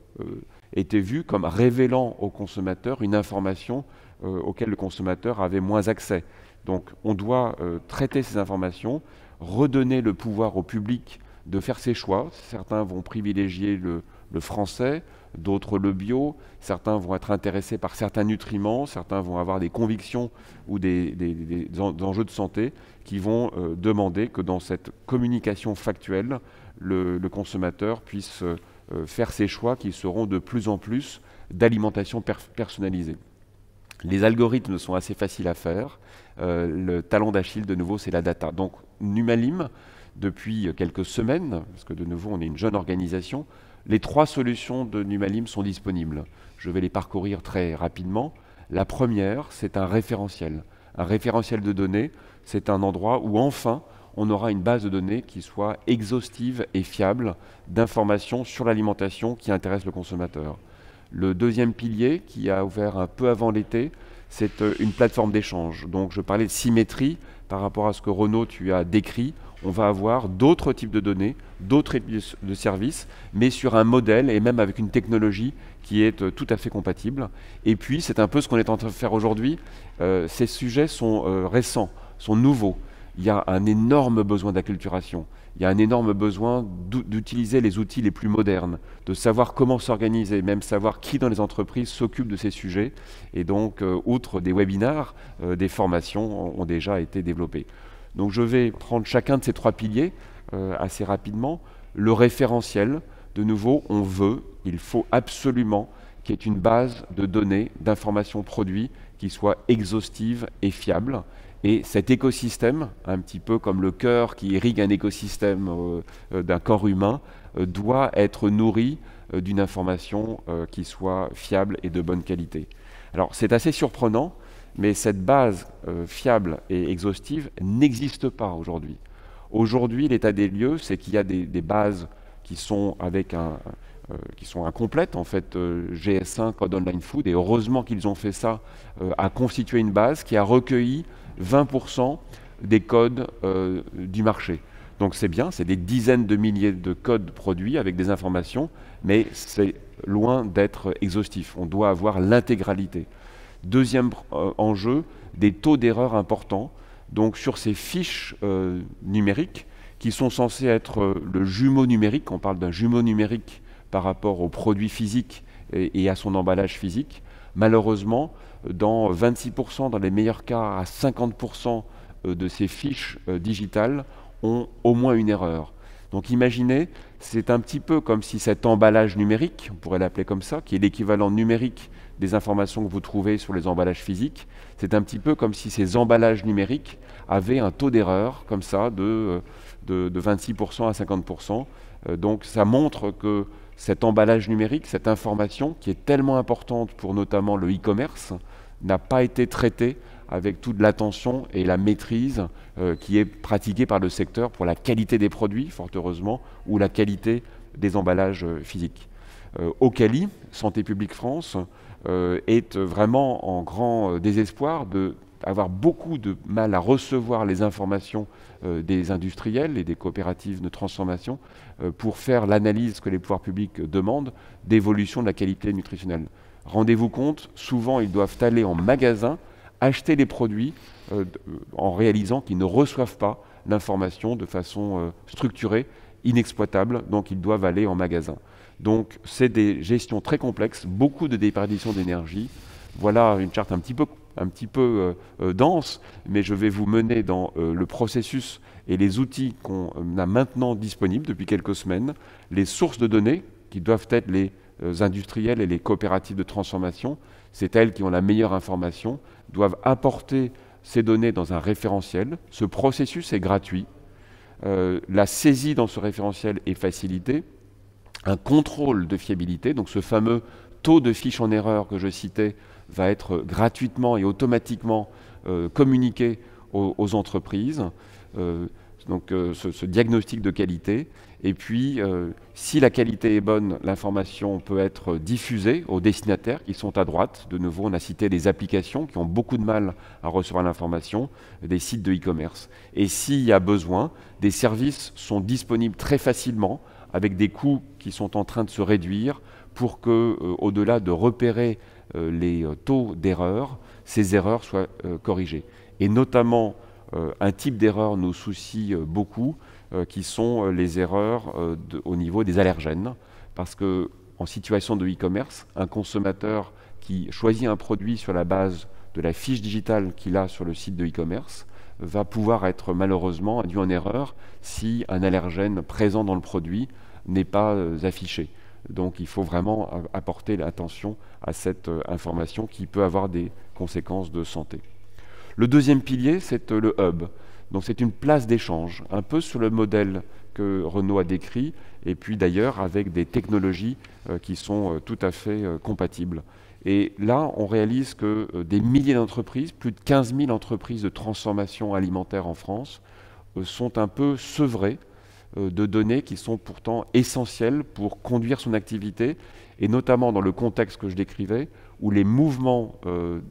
été vues comme révélant au consommateur une information auquel le consommateur avait moins accès. Donc on doit traiter ces informations, redonner le pouvoir au public de faire ses choix. Certains vont privilégier le français, d'autres le bio, certains vont être intéressés par certains nutriments, certains vont avoir des convictions ou des enjeux de santé qui vont demander que dans cette communication factuelle, le consommateur puisse faire ses choix qui seront de plus en plus d'alimentation personnalisée. Les algorithmes sont assez faciles à faire. Le talon d'Achille, de nouveau, c'est la data. Donc, Numalim, depuis quelques semaines, parce que de nouveau, on est une jeune organisation, les 3 solutions de Numalim sont disponibles. Je vais les parcourir très rapidement. La première, c'est un référentiel. Un référentiel de données, c'est un endroit où enfin, on aura une base de données qui soit exhaustive et fiable d'informations sur l'alimentation qui intéresse le consommateur. Le deuxième pilier, qui a ouvert un peu avant l'été, c'est une plateforme d'échange. Donc je parlais de symétrie par rapport à ce que Renaud, tu as décrit. On va avoir d'autres types de données, d'autres types de services, mais sur un modèle et même avec une technologie qui est tout à fait compatible. Et puis, c'est un peu ce qu'on est en train de faire aujourd'hui. Ces sujets sont récents, sont nouveaux. Il y a un énorme besoin d'acculturation. Il y a un énorme besoin d'utiliser les outils les plus modernes, de savoir comment s'organiser, même savoir qui dans les entreprises s'occupe de ces sujets. Et donc, outre des webinars, des formations ont déjà été développées. Donc je vais prendre chacun de ces 3 piliers assez rapidement. Le référentiel, de nouveau, il faut absolument qu'il y ait une base de données, d'informations produits qui soit exhaustive et fiable. Et cet écosystème, un petit peu comme le cœur qui irrigue un écosystème d'un corps humain, doit être nourri d'une information qui soit fiable et de bonne qualité. Alors c'est assez surprenant, mais cette base fiable et exhaustive n'existe pas aujourd'hui. Aujourd'hui, l'état des lieux, c'est qu'il y a des bases qui sont qui sont incomplètes, en fait, GS1, Code Online Food, et heureusement qu'ils ont fait ça, a constitué une base qui a recueilli 20% des codes du marché. Donc c'est bien, c'est des dizaines de milliers de codes produits avec des informations, mais c'est loin d'être exhaustif. On doit avoir l'intégralité. Deuxième enjeu, des taux d'erreur importants. Donc sur ces fiches numériques, qui sont censées être le jumeau numérique, on parle d'un jumeau numérique par rapport au produit physique et à son emballage physique, malheureusement, dans 26%, dans les meilleurs cas, à 50% de ces fiches digitales ont au moins une erreur. Donc imaginez, c'est un petit peu comme si cet emballage numérique, on pourrait l'appeler comme ça, qui est l'équivalent numérique des informations que vous trouvez sur les emballages physiques, c'est un petit peu comme si ces emballages numériques avaient un taux d'erreur comme ça de 26% à 50%. Donc ça montre que cet emballage numérique, cette information qui est tellement importante pour notamment le e-commerce, n'a pas été traitée avec toute l'attention et la maîtrise qui est pratiquée par le secteur pour la qualité des produits, fort heureusement, ou la qualité des emballages physiques. Ocali, Santé publique France, est vraiment en grand désespoir d'avoir beaucoup de mal à recevoir les informations des industriels et des coopératives de transformation pour faire l'analyse que les pouvoirs publics demandent d'évolution de la qualité nutritionnelle. Rendez-vous compte, souvent ils doivent aller en magasin, acheter les produits en réalisant qu'ils ne reçoivent pas l'information de façon structurée, inexploitable, donc ils doivent aller en magasin. Donc c'est des gestions très complexes, beaucoup de déperdition d'énergie. Voilà une charte un petit peu dense, mais je vais vous mener dans le processus et les outils qu'on a maintenant disponibles depuis quelques semaines, les sources de données, qui doivent être les industriels et les coopératives de transformation, c'est elles qui ont la meilleure information, doivent apporter ces données dans un référentiel. Ce processus est gratuit. La saisie dans ce référentiel est facilitée. Un contrôle de fiabilité, donc ce fameux taux de fiche en erreur que je citais, va être gratuitement et automatiquement communiqué aux entreprises. Ce diagnostic de qualité. Et puis, si la qualité est bonne, l'information peut être diffusée aux destinataires qui sont à droite. De nouveau, on a cité les applications qui ont beaucoup de mal à recevoir l'information, des sites de e-commerce. Et s'il y a besoin, des services sont disponibles très facilement, avec des coûts qui sont en train de se réduire, pour que, au-delà de repérer les taux d'erreur, ces erreurs soient corrigées. Et notamment, un type d'erreur nous soucie beaucoup, qui sont les erreurs au niveau des allergènes. Parce qu'en situation de e-commerce, un consommateur qui choisit un produit sur la base de la fiche digitale qu'il a sur le site de e-commerce va pouvoir être malheureusement induit en erreur si un allergène présent dans le produit n'est pas affiché. Donc il faut vraiment apporter l'attention à cette information qui peut avoir des conséquences de santé. Le deuxième pilier, c'est le hub. Donc c'est une place d'échange, un peu sur le modèle que Renaud a décrit, et puis d'ailleurs avec des technologies qui sont tout à fait compatibles. Et là, on réalise que des milliers d'entreprises, plus de 15 000 entreprises de transformation alimentaire en France, sont un peu sevrées de données qui sont pourtant essentielles pour conduire son activité, et notamment dans le contexte que je décrivais, où les mouvements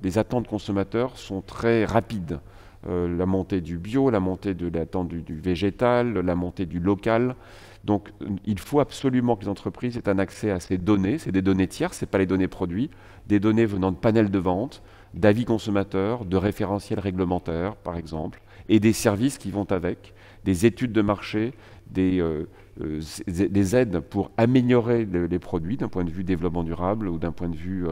des attentes consommateurs sont très rapides. La montée du bio, la montée de l'attente du végétal, la montée du local. Donc il faut absolument que les entreprises aient un accès à ces données. C'est des données tierces, ce n'est pas les données produits, des données venant de panels de vente, d'avis consommateurs, de référentiels réglementaires par exemple, et des services qui vont avec, des études de marché, des aides pour améliorer les produits d'un point de vue développement durable ou d'un point de vue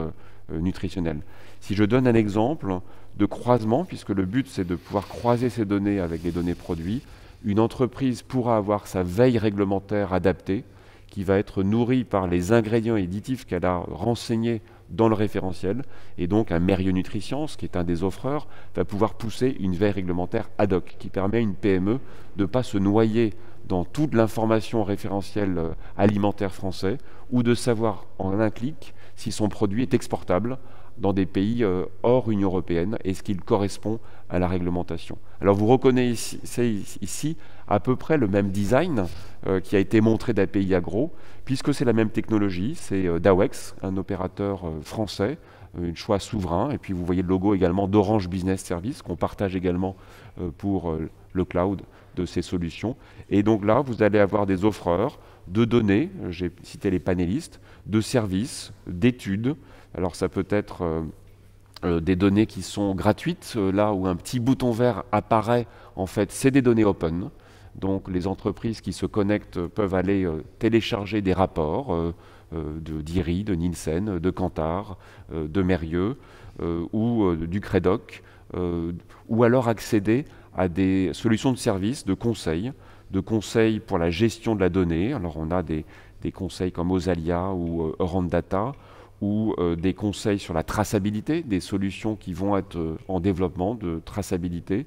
nutritionnel. Si je donne un exemple de croisement, puisque le but c'est de pouvoir croiser ces données avec les données produits, une entreprise pourra avoir sa veille réglementaire adaptée qui va être nourrie par les ingrédients additifs qu'elle a renseignés dans le référentiel, et donc un Mérieux NutriScience, qui est un des offreurs, va pouvoir pousser une veille réglementaire ad hoc qui permet à une PME de ne pas se noyer dans toute l'information référentielle alimentaire français, ou de savoir en un clic si son produit est exportable dans des pays hors Union européenne, et ce qu'il correspond à la réglementation. Alors vous reconnaissez ici à peu près le même design qui a été montré d'API Agro, puisque c'est la même technologie, c'est Dawex, un opérateur français, un choix souverain, et puis vous voyez le logo également d'Orange Business Services, qu'on partage également pour le cloud de ces solutions. Et donc là, vous allez avoir des offreurs de données, j'ai cité les panélistes, de services, d'études. Alors ça peut être des données qui sont gratuites, là où un petit bouton vert apparaît, en fait, c'est des données open. Donc les entreprises qui se connectent peuvent aller télécharger des rapports d'IRI, de Nielsen, de Kantar, de Mérieux ou du Credoc, ou alors accéder à des solutions de services, de conseils pour la gestion de la donnée. Alors on a des conseils comme Osalia ou Orandata, ou des conseils sur la traçabilité, des solutions qui vont être en développement de traçabilité,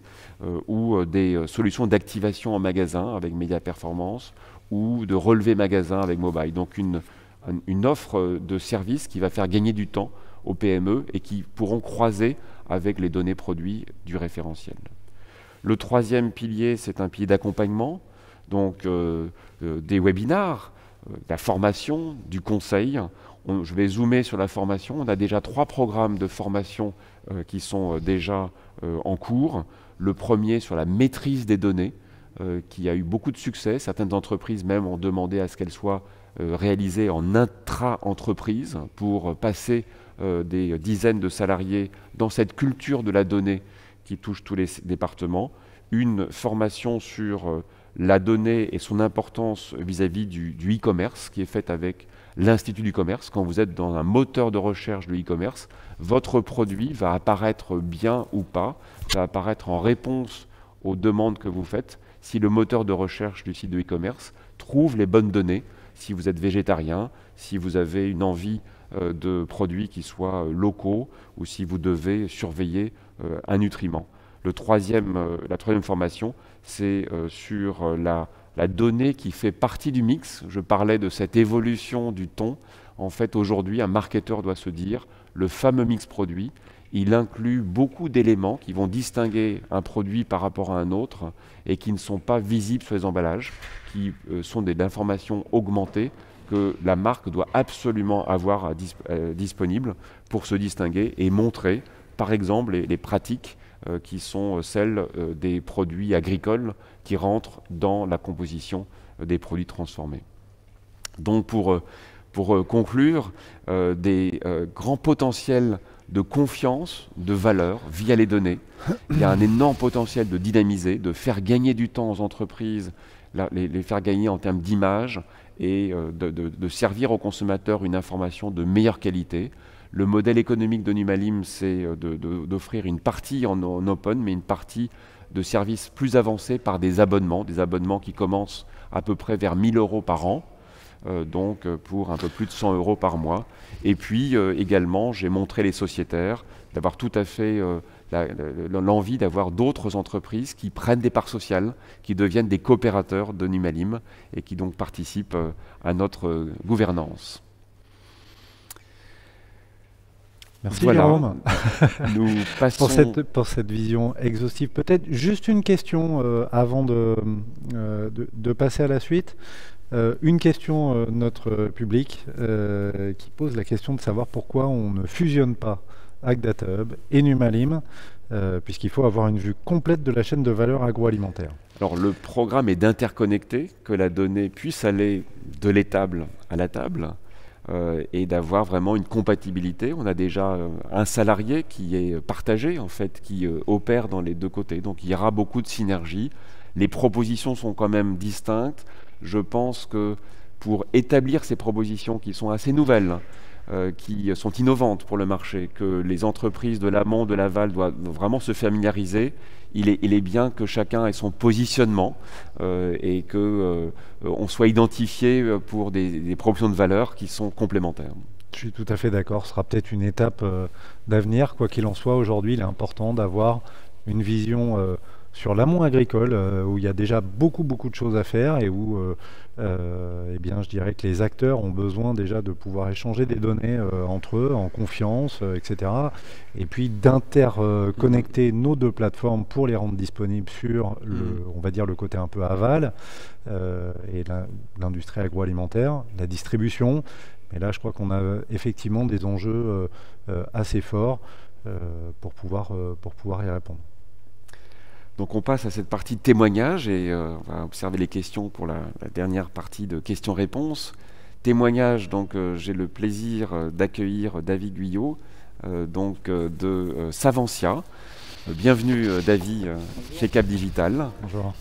ou des solutions d'activation en magasin avec Média Performance, ou de relevé magasin avec Mobile. Donc une offre de service qui va faire gagner du temps aux PME et qui pourront croiser avec les données produits du référentiel. Le troisième pilier, c'est un pilier d'accompagnement, donc des webinars, la formation, du conseil. Je vais zoomer sur la formation. On a déjà 3 programmes de formation qui sont déjà en cours. Le premier sur la maîtrise des données, qui a eu beaucoup de succès. Certaines entreprises même ont demandé à ce qu'elle soit réalisée en intra-entreprise pour passer des dizaines de salariés dans cette culture de la donnée qui touche tous les départements. Une formation sur la donnée et son importance vis-à-vis du e-commerce qui est faite avec l'Institut du commerce. Quand vous êtes dans un moteur de recherche de e-commerce, votre produit va apparaître bien ou pas, va apparaître en réponse aux demandes que vous faites, si le moteur de recherche du site de e-commerce trouve les bonnes données, si vous êtes végétarien, si vous avez une envie de produits qui soient locaux ou si vous devez surveiller un nutriment. La troisième formation, c'est sur la donnée qui fait partie du mix. Je parlais de cette évolution du ton. En fait, aujourd'hui, un marketeur doit se dire, le fameux mix produit, il inclut beaucoup d'éléments qui vont distinguer un produit par rapport à un autre et qui ne sont pas visibles sur les emballages, qui sont des informations augmentées que la marque doit absolument avoir disponible pour se distinguer et montrer, par exemple, les pratiques qui sont celles des produits agricoles qui rentrent dans la composition des produits transformés. Donc pour conclure, des grands potentiels de confiance, de valeur via les données. Il y a un énorme potentiel de dynamiser, de faire gagner du temps aux entreprises, les faire gagner en termes d'image et de servir aux consommateurs une information de meilleure qualité. Le modèle économique de Numalim, c'est d'offrir une partie en open, mais une partie de services plus avancés par des abonnements qui commencent à peu près vers 1 000 € par an, donc pour un peu plus de 100 € par mois. Et puis également, j'ai montré les sociétaires d'avoir tout à fait l'envie d'avoir d'autres entreprises qui prennent des parts sociales, qui deviennent des coopérateurs de Numalim et qui donc participent à notre gouvernance. Merci Jérôme Nous passons... pour cette vision exhaustive. Peut-être juste une question avant de passer à la suite. Une question notre public qui pose la question de savoir pourquoi on ne fusionne pas Ag-Data Hub et Numalim, puisqu'il faut avoir une vue complète de la chaîne de valeur agroalimentaire. Alors le programme est d'interconnecter, que la donnée puisse aller de l'étable à la table et d'avoir vraiment une compatibilité. On a déjà un salarié qui est partagé, en fait, qui opère dans les deux côtés. Donc il y aura beaucoup de synergie. Les propositions sont quand même distinctes. Je pense que pour établir ces propositions qui sont assez nouvelles, qui sont innovantes pour le marché, que les entreprises de l'amont, de l'aval doivent vraiment se familiariser, il est bien que chacun ait son positionnement et qu'on soit identifié pour des propositions de valeur qui sont complémentaires. Je suis tout à fait d'accord. Ce sera peut-être une étape d'avenir. Quoi qu'il en soit, aujourd'hui, il est important d'avoir une vision sur l'amont agricole, où il y a déjà beaucoup de choses à faire et où eh bien, je dirais que les acteurs ont besoin déjà de pouvoir échanger des données entre eux, en confiance, etc. Et puis d'interconnecter nos deux plateformes pour les rendre disponibles sur on va dire le côté un peu aval et l'industrie agroalimentaire, la distribution. Mais là, je crois qu'on a effectivement des enjeux assez forts pour pouvoir y répondre. Donc on passe à cette partie de témoignage et on va observer les questions pour la dernière partie de questions-réponses. Témoignage, donc j'ai le plaisir d'accueillir David Guyot de Savencia. Bienvenue David chez Cap Digital. Bonjour.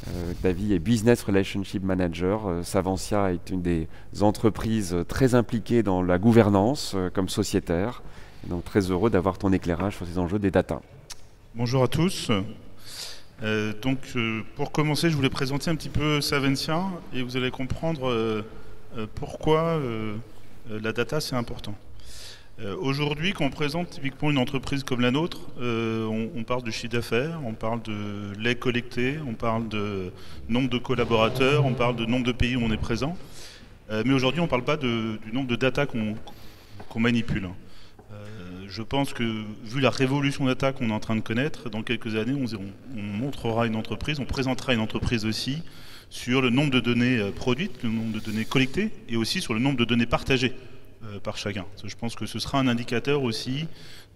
David est Business Relationship Manager. Savencia est une des entreprises très impliquées dans la gouvernance comme sociétaire. Donc très heureux d'avoir ton éclairage sur ces enjeux des data. Bonjour à tous. Pour commencer, je voulais présenter un petit peu Savencia et vous allez comprendre pourquoi la data c'est important. Aujourd'hui, quand on présente typiquement une entreprise comme la nôtre, on parle de chiffre d'affaires, on parle de lait collecté, on parle de nombre de collaborateurs, on parle de nombre de pays où on est présent. Mais aujourd'hui, on ne parle pas du nombre de data qu'on manipule. Je pense que, vu la révolution data qu'on est en train de connaître, dans quelques années, on montrera une entreprise, on présentera une entreprise aussi sur le nombre de données produites, le nombre de données collectées, et aussi sur le nombre de données partagées par chacun. Je pense que ce sera un indicateur aussi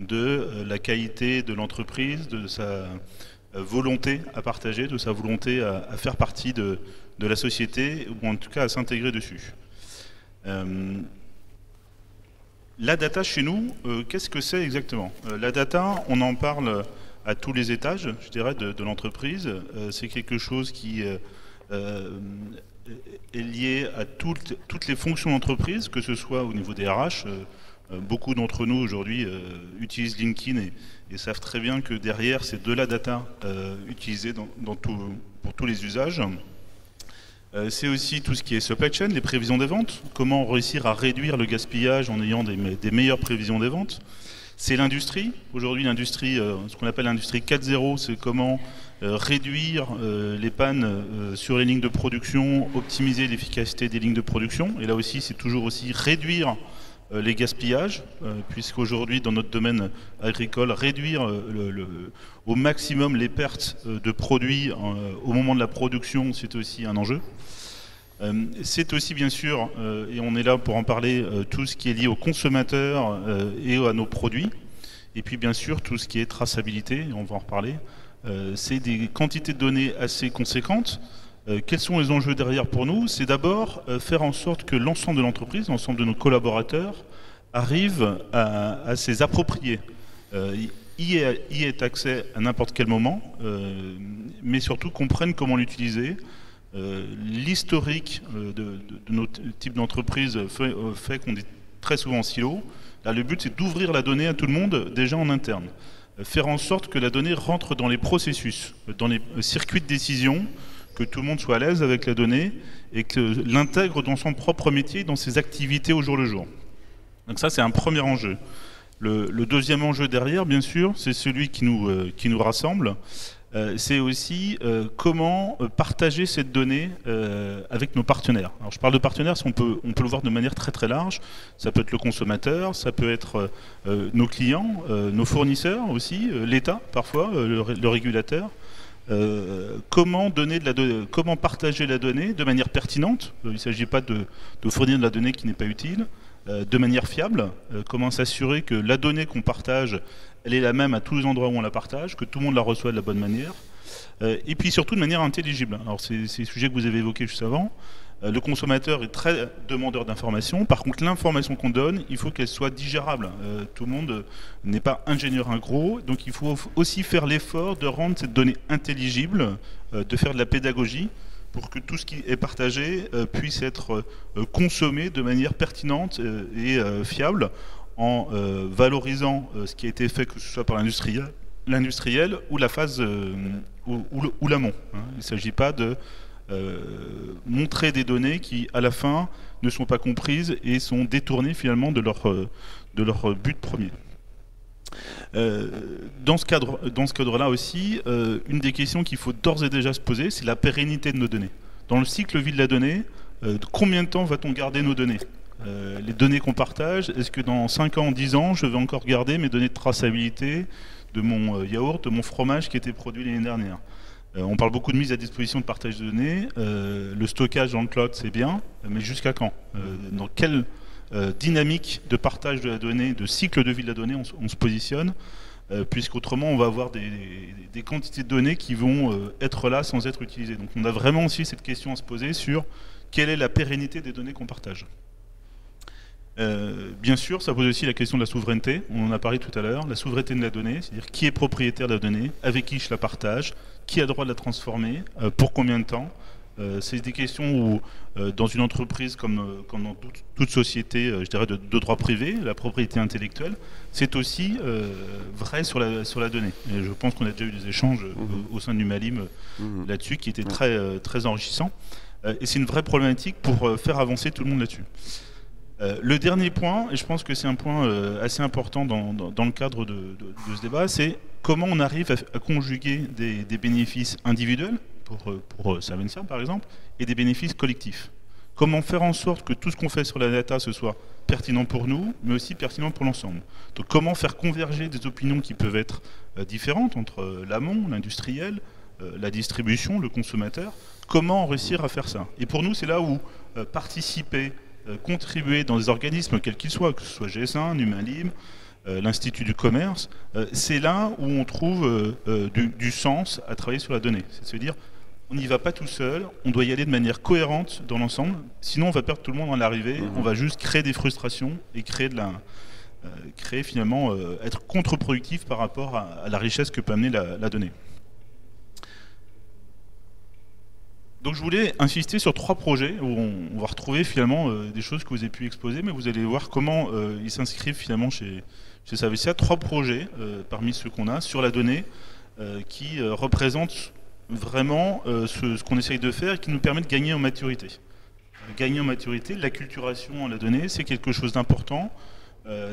de la qualité de l'entreprise, de sa volonté à partager, de sa volonté à faire partie de la société, ou en tout cas à s'intégrer dessus. La data chez nous, qu'est-ce que c'est exactement? La data, on en parle à tous les étages, je dirais, de l'entreprise. C'est quelque chose qui est liée à toutes les fonctions d'entreprise, que ce soit au niveau des RH. Beaucoup d'entre nous aujourd'hui utilisent LinkedIn et savent très bien que derrière, c'est de la data utilisée pour tous les usages. C'est aussi tout ce qui est supply chain, les prévisions des ventes. Comment réussir à réduire le gaspillage en ayant des meilleures prévisions des ventes. C'est l'industrie. Aujourd'hui, l'industrie, ce qu'on appelle l'industrie 4.0, c'est comment réduire les pannes sur les lignes de production, optimiser l'efficacité des lignes de production. Et là aussi, c'est toujours aussi réduire les gaspillages, puisqu'aujourd'hui, dans notre domaine agricole, réduire au maximum les pertes de produits au moment de la production, c'est aussi un enjeu. C'est aussi bien sûr, et on est là pour en parler, tout ce qui est lié aux consommateurs et à nos produits. Et puis bien sûr, tout ce qui est traçabilité, on va en reparler. C'est des quantités de données assez conséquentes. Quels sont les enjeux derrière pour nous? C'est d'abord faire en sorte que l'ensemble de l'entreprise, l'ensemble de nos collaborateurs, arrivent à s'y approprier. Y ait accès à n'importe quel moment, mais surtout comprennent comment l'utiliser. L'historique de notre type d'entreprise fait qu'on est très souvent en silo. Là, le but, c'est d'ouvrir la donnée à tout le monde, déjà en interne. Faire en sorte que la donnée rentre dans les processus, dans les circuits de décision, que tout le monde soit à l'aise avec la donnée et que l'intègre dans son propre métier, dans ses activités au jour le jour. Donc ça, c'est un premier enjeu. Le deuxième enjeu derrière, bien sûr, c'est celui qui nous rassemble. C'est aussi comment partager cette donnée avec nos partenaires. Alors je parle de partenaires, on peut le voir de manière très très large. Ça peut être le consommateur, ça peut être nos clients, nos fournisseurs aussi, l'État parfois, le régulateur. Comment partager la donnée de manière pertinente. Il ne s'agit pas de fournir de la donnée qui n'est pas utile. De manière fiable, comment s'assurer que la donnée qu'on partage, elle est la même à tous les endroits où on la partage, que tout le monde la reçoit de la bonne manière, et puis surtout de manière intelligible. Alors c'est le sujet que vous avez évoqué juste avant. Le consommateur est très demandeur d'informations. Par contre, l'information qu'on donne, il faut qu'elle soit digérable. Tout le monde n'est pas ingénieur agro, donc il faut aussi faire l'effort de rendre cette donnée intelligible, de faire de la pédagogie, pour que tout ce qui est partagé puisse être consommé de manière pertinente et fiable, en valorisant ce qui a été fait, que ce soit par l'industriel ou la phase ou l'amont. Il ne s'agit pas de montrer des données qui, à la fin, ne sont pas comprises et sont détournées finalement de leur but premier. Dans ce cadre-là aussi, une des questions qu'il faut d'ores et déjà se poser, c'est la pérennité de nos données. Dans le cycle vie de la donnée, combien de temps va-t-on garder nos données? Les données qu'on partage, est-ce que dans 5 ans, 10 ans, je vais encore garder mes données de traçabilité de mon yaourt, de mon fromage qui était produit l'année dernière? On parle beaucoup de mise à disposition de partage de données. Le stockage dans le cloud, c'est bien, mais jusqu'à quand? Dans quelle dynamique de partage de la donnée, de cycle de vie de la donnée, on se positionne, puisqu'autrement on va avoir des quantités de données qui vont être là sans être utilisées. Donc on a vraiment aussi cette question à se poser sur quelle est la pérennité des données qu'on partage. Bien sûr, ça pose aussi la question de la souveraineté, on en a parlé tout à l'heure, la souveraineté de la donnée, c'est-à-dire qui est propriétaire de la donnée, avec qui je la partage, qui a le droit de la transformer, pour combien de temps. C'est des questions où, dans une entreprise comme dans toute société, je dirais de droit privé, la propriété intellectuelle, c'est aussi vrai sur la donnée. Et je pense qu'on a déjà eu des échanges au sein du Malim là-dessus qui étaient très, très enrichissants. Et c'est une vraie problématique pour faire avancer tout le monde là-dessus. Le dernier point, et je pense que c'est un point assez important dans le cadre de ce débat, c'est comment on arrive à conjuguer des bénéfices individuels, pour Savencia par exemple, et des bénéfices collectifs. Comment faire en sorte que tout ce qu'on fait sur la data, ce soit pertinent pour nous, mais aussi pertinent pour l'ensemble. Donc comment faire converger des opinions qui peuvent être différentes entre l'amont, l'industriel, la distribution, le consommateur. Comment réussir à faire ça? Et pour nous, c'est là où participer, contribuer dans des organismes, quels qu'ils soient, que ce soit GS1, Numalim, l'Institut du commerce, c'est là où on trouve du sens à travailler sur la donnée. C'est de se dire, on n'y va pas tout seul, on doit y aller de manière cohérente dans l'ensemble, sinon on va perdre tout le monde à l'arrivée, on va juste créer des frustrations et créer finalement être contre-productif par rapport à la richesse que peut amener la donnée. Donc je voulais insister sur 3 projets où on va retrouver finalement des choses que vous avez pu exposer, mais vous allez voir comment ils s'inscrivent finalement chez Savencia. 3 projets parmi ceux qu'on a sur la donnée qui représentent vraiment ce qu'on essaye de faire et qui nous permet de gagner en maturité. Gagner en maturité, l'acculturation à la donnée, c'est quelque chose d'important.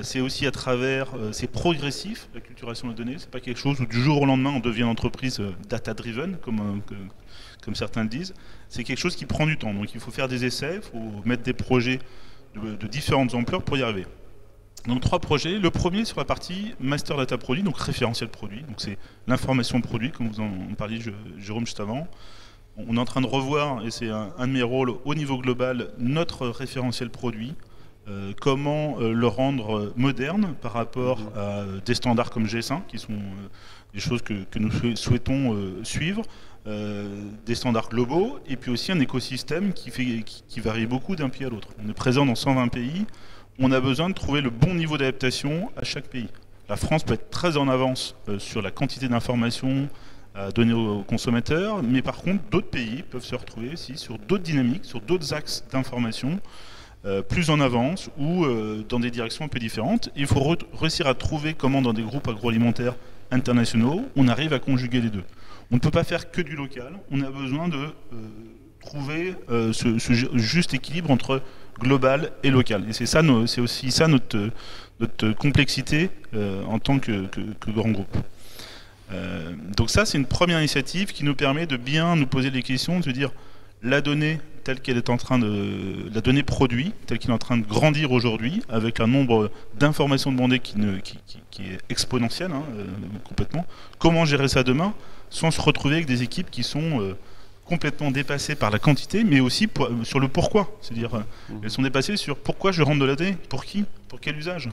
C'est aussi à travers, c'est progressif, l'acculturation de la donnée. C'est pas quelque chose où du jour au lendemain on devient une entreprise data-driven, comme certains le disent. C'est quelque chose qui prend du temps. Donc il faut faire des essais, il faut mettre des projets de différentes ampleurs pour y arriver. Donc 3 projets. Le premier sur la partie Master Data Produit, donc référentiel produit. Donc c'est l'information produit, comme vous en parliez, Jérôme, juste avant. On est en train de revoir, et c'est un de mes rôles au niveau global, notre référentiel produit. Comment le rendre moderne par rapport à des standards comme GS1, qui sont des choses que nous souhaitons suivre, des standards globaux, et puis aussi un écosystème qui varie beaucoup d'un pays à l'autre. On est présent dans 120 pays, on a besoin de trouver le bon niveau d'adaptation à chaque pays. La France peut être très en avance sur la quantité d'informations à donner aux consommateurs, mais par contre d'autres pays peuvent se retrouver aussi sur d'autres dynamiques, sur d'autres axes d'information, plus en avance ou dans des directions un peu différentes. Il faut réussir à trouver comment dans des groupes agroalimentaires internationaux, on arrive à conjuguer les deux. On ne peut pas faire que du local, on a besoin de trouver ce juste équilibre entre global et local. Et c'est aussi ça notre complexité en tant que grand groupe. Donc ça, c'est une première initiative qui nous permet de bien nous poser des questions, de se dire la donnée telle qu'elle est en train de... la donnée produit, telle qu'elle est en train de grandir aujourd'hui, avec un nombre d'informations demandées qui est exponentiel, complètement. Comment gérer ça demain, sans se retrouver avec des équipes qui sont complètement dépassées par la quantité, mais aussi sur le pourquoi. C'est-à-dire, elles sont dépassées sur pourquoi je rentre de la donnée, pour qui, pour quel usage.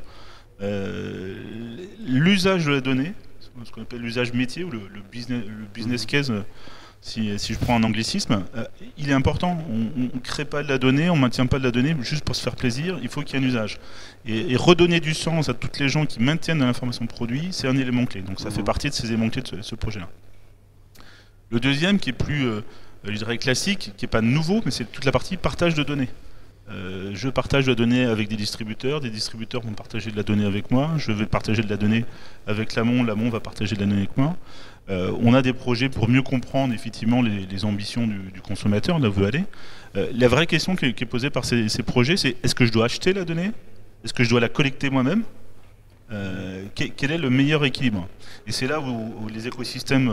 L'usage de la donnée, ce qu'on appelle l'usage métier, ou le business case, si je prends un anglicisme, il est important. On ne crée pas de la donnée, on ne maintient pas de la donnée juste pour se faire plaisir, il faut qu'il y ait un usage. Et redonner du sens à toutes les gens qui maintiennent de l'information produit, c'est un élément clé. Donc ça fait partie de ces éléments clés de ce projet-là. Le deuxième, qui est plus, je dirais, classique, qui n'est pas nouveau, mais c'est toute la partie partage de données. Je partage de la donnée avec des distributeurs vont partager de la donnée avec moi, je vais partager de la donnée avec l'amont va partager de la donnée avec moi. On a des projets pour mieux comprendre effectivement les ambitions du consommateur, là où il veut aller. La vraie question qui est posée par ces projets, c'est est-ce que je dois acheter la donnée? Est-ce que je dois la collecter moi-même? Quel est le meilleur équilibre? Et c'est là où les écosystèmes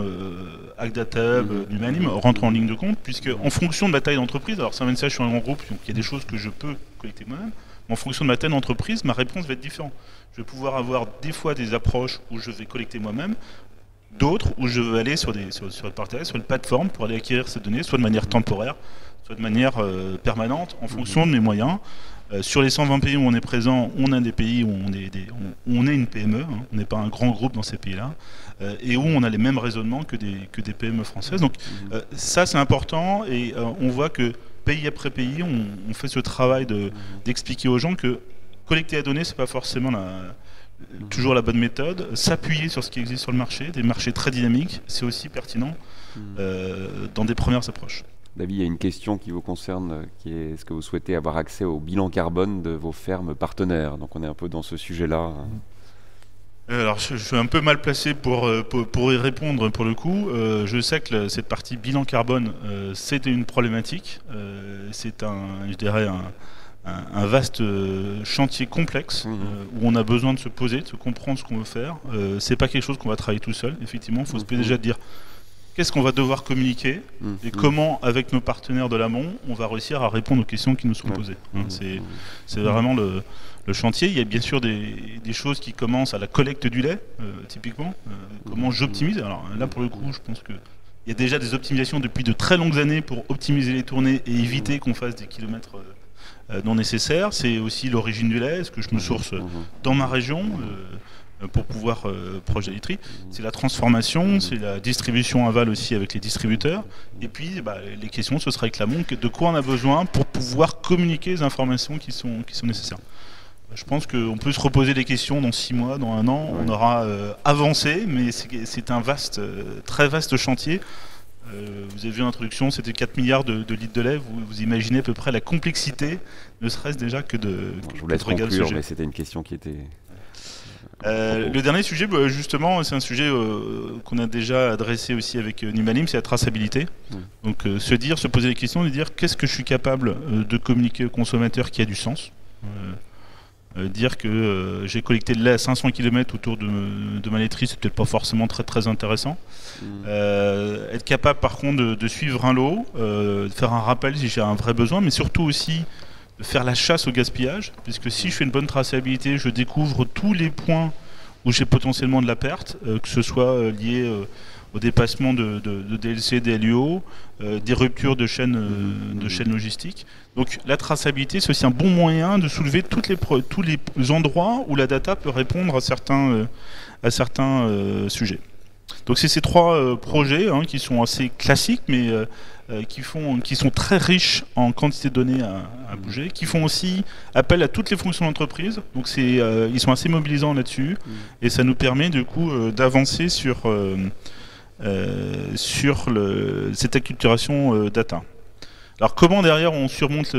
AgData, Numanim rentrent en ligne de compte, puisque en fonction de la taille d'entreprise, alors Savencia, je suis un grand groupe, donc il y a des choses que je peux collecter moi-même, mais en fonction de ma taille d'entreprise, ma réponse va être différente. Je vais pouvoir avoir des fois des approches où je vais collecter moi-même, d'autres où je vais aller sur une plateforme pour aller acquérir ces données, soit de manière temporaire, soit de manière permanente, en fonction de mes moyens. Sur les 120 pays où on est présent, on a des pays où on est une PME, on n'est pas un grand groupe dans ces pays-là, et où on a les mêmes raisonnements que des PME françaises. Donc ça c'est important, et on voit que pays après pays, on fait ce travail d'expliquer aux gens que collecter la donnée, c'est pas forcément toujours la bonne méthode. S'appuyer sur ce qui existe sur le marché, des marchés très dynamiques, c'est aussi pertinent dans des premières approches. David, il y a une question qui vous concerne, qui est est-ce que vous souhaitez avoir accès au bilan carbone de vos fermes partenaires? Donc on est un peu dans ce sujet-là. Alors je suis un peu mal placé pour y répondre pour le coup. Je sais que cette partie bilan carbone, c'était une problématique. C'est je dirais un vaste chantier complexe où on a besoin de se poser, de se comprendre ce qu'on veut faire. C'est pas quelque chose qu'on va travailler tout seul, effectivement. Il faut déjà dire qu'est-ce qu'on va devoir communiquer et comment, avec nos partenaires de l'amont, on va réussir à répondre aux questions qui nous sont posées. C'est vraiment le chantier. Il y a bien sûr des choses qui commencent à la collecte du lait, typiquement. Comment j'optimise. Alors là, pour le coup, je pense qu'il y a déjà des optimisations depuis de très longues années pour optimiser les tournées et éviter qu'on fasse des kilomètres non nécessaires. C'est aussi l'origine du lait. Est-ce que je me source dans ma région pour pouvoir proche de la literie, c'est la transformation, c'est la distribution aval aussi avec les distributeurs, et puis les questions ce sera avec l'amont, de quoi on a besoin pour pouvoir communiquer les informations qui sont nécessaires. Je pense qu'on peut se reposer des questions dans 6 mois, dans 1 an, on aura avancé, mais c'est un très vaste chantier Vous avez vu l'introduction, c'était 4 milliards de litres de lait. Vous imaginez à peu près la complexité, ne serait-ce déjà que de... Bon, je vous laisse conclure, mais c'était une question qui était... Le dernier sujet, justement, c'est un sujet qu'on a déjà adressé aussi avec Numalim, c'est la traçabilité. Donc se poser des questions, de dire qu'est-ce que je suis capable de communiquer au consommateur qui a du sens. Dire que j'ai collecté de lait à 500 km autour de ma laiterie, c'est peut-être pas forcément très très intéressant. Être capable par contre de suivre un lot, de faire un rappel si j'ai un vrai besoin, mais surtout aussi de faire la chasse au gaspillage, puisque si je fais une bonne traçabilité, je découvre tous les points où j'ai potentiellement de la perte, que ce soit lié au dépassement de DLC, DLUO, des ruptures de chaînes logistiques. Donc la traçabilité, c'est aussi un bon moyen de soulever tous les endroits où la data peut répondre à certains sujets. Donc c'est ces 3 projets qui sont assez classiques, mais qui sont très riches en quantité de données à bouger, qui font aussi appel à toutes les fonctions d'entreprise. Donc ils sont assez mobilisants là-dessus, et ça nous permet du coup d'avancer sur cette acculturation data. Alors comment derrière on surmonte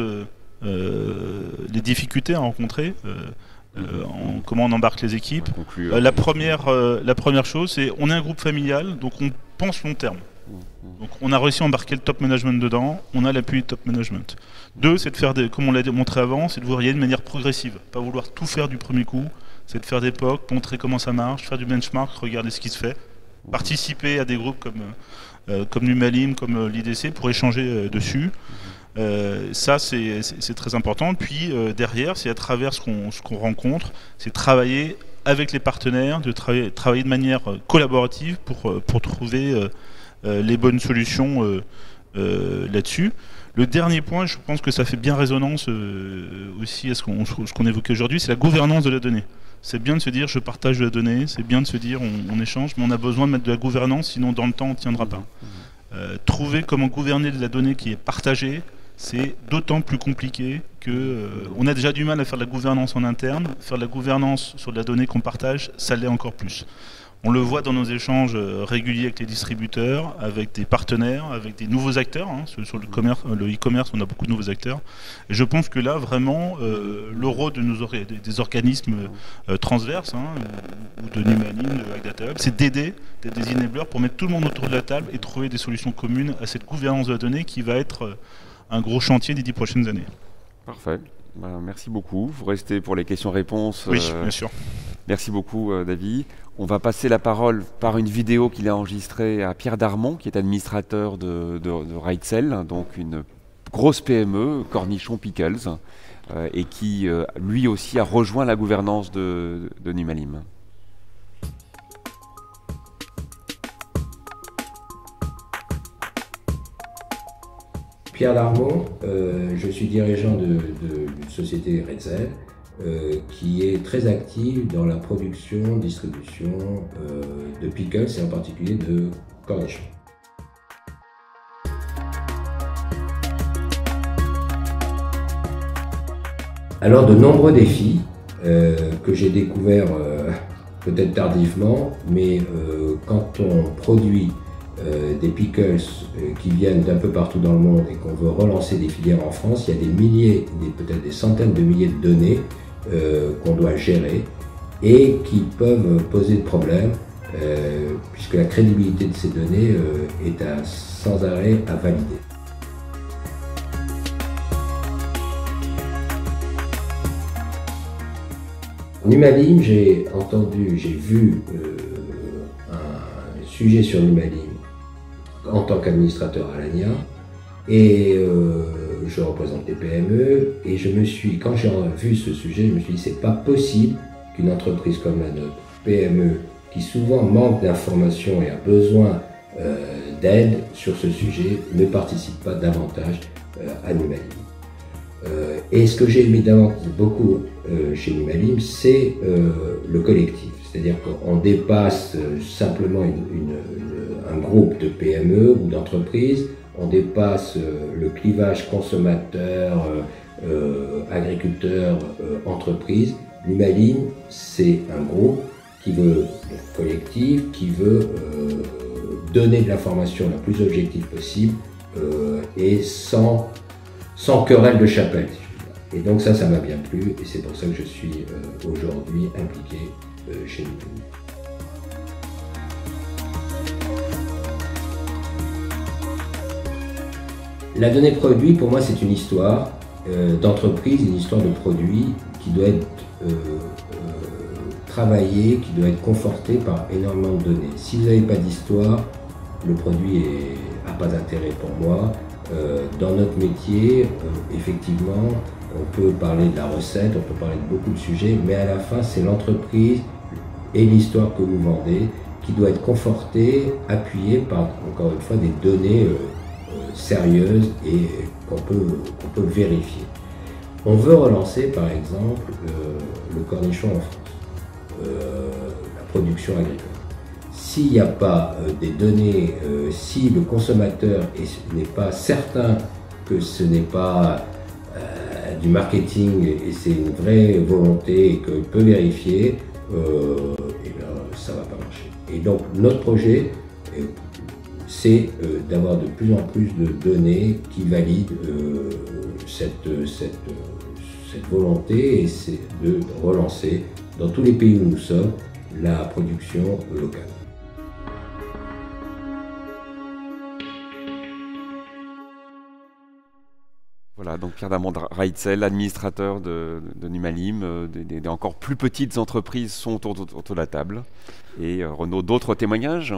les difficultés à rencontrer, comment on embarque les équipes. La première chose, c'est on est un groupe familial, donc on pense long terme. Donc on a réussi à embarquer le top management dedans, on a l'appui du top management. 2, c'est de faire comme on l'a montré avant, c'est de voir y aller de manière progressive, pas vouloir tout faire du premier coup, c'est de faire des POC, montrer comment ça marche, faire du benchmark, regarder ce qui se fait, participer à des groupes comme Numalim, comme l'IDC pour échanger dessus. Ça c'est très important. Puis derrière, c'est à travers ce qu'on rencontre, c'est travailler avec les partenaires, de travailler de manière collaborative pour trouver les bonnes solutions là-dessus. Le dernier point, je pense que ça fait bien résonance aussi à ce qu'on évoquait aujourd'hui, c'est la gouvernance de la donnée. C'est bien de se dire je partage de la donnée, c'est bien de se dire on échange, mais on a besoin de mettre de la gouvernance, sinon dans le temps on ne tiendra pas. Trouver comment gouverner de la donnée qui est partagée, c'est d'autant plus compliqué qu'on a déjà du mal à faire de la gouvernance en interne. Faire de la gouvernance sur de la donnée qu'on partage, ça l'est encore plus. On le voit dans nos échanges réguliers avec les distributeurs, avec des partenaires, avec des nouveaux acteurs. Sur le e-commerce, on a beaucoup de nouveaux acteurs. Et je pense que là, vraiment, le rôle des organismes transverses, ou de Numalim, de Hack Data Hub, c'est d'aider des enablers pour mettre tout le monde autour de la table et trouver des solutions communes à cette gouvernance de la donnée qui va être un gros chantier des 10 prochaines années. Parfait. Merci beaucoup. Vous restez pour les questions-réponses. Oui, bien sûr. Merci beaucoup, David. On va passer la parole par une vidéo qu'il a enregistrée à Pierre Darmon, qui est administrateur de Rightcell, donc une grosse PME, Cornichon Pickles, et qui, lui aussi, a rejoint la gouvernance de Numalim. Pierre Darmon, je suis dirigeant d'une société Rightcell qui est très active dans la production, distribution de pickles et en particulier de cornichons. Alors de nombreux défis que j'ai découverts peut-être tardivement, mais quand on produit des pickles qui viennent d'un peu partout dans le monde et qu'on veut relancer des filières en France, il y a des milliers, peut-être des centaines de milliers de données qu'on doit gérer et qui peuvent poser de problèmes puisque la crédibilité de ces données est sans arrêt à valider. Numalim, j'ai vu un sujet sur Numalim en tant qu'administrateur à l'ANIA et je représente les PME et quand j'ai vu ce sujet, je me suis dit c'est pas possible qu'une entreprise comme la nôtre, PME, qui souvent manque d'informations et a besoin d'aide sur ce sujet, ne participe pas davantage à Numalim. Et ce que j'ai aimé beaucoup chez Numalim, c'est le collectif. C'est-à-dire qu'on dépasse simplement un groupe de PME ou d'entreprises, on dépasse le clivage consommateur, agriculteur, entreprise. Numalim, c'est un groupe qui veut collectif, qui veut donner de l'information la plus objective possible et sans querelle de chapelle. Et donc ça m'a bien plu et c'est pour ça que je suis aujourd'hui impliqué chez nous. La donnée produit, pour moi, c'est une histoire d'entreprise, une histoire de produit qui doit être travaillée, qui doit être confortée par énormément de données. Si vous n'avez pas d'histoire, le produit n'a pas d'intérêt pour moi. Dans notre métier, effectivement, on peut parler de la recette, on peut parler de beaucoup de sujets, mais à la fin, c'est l'entreprise et l'histoire que vous vendez qui doit être confortée, appuyée par, encore une fois, des données sérieuses et qu'on peut vérifier. On veut relancer, par exemple, le cornichon en France, la production agricole. S'il n'y a pas des données, si le consommateur n'est pas certain que ce n'est pas du marketing et c'est une vraie volonté et qu'il peut vérifier, et bien, ça ne va pas marcher. Et donc notre projet, c'est d'avoir de plus en plus de données qui valident cette volonté et c'est de relancer dans tous les pays où nous sommes la production locale. Voilà, donc Pierre Damand-Reitzel, administrateur de Numalim, des encore plus petites entreprises sont autour de la table. Et Renaud, d'autres témoignages ?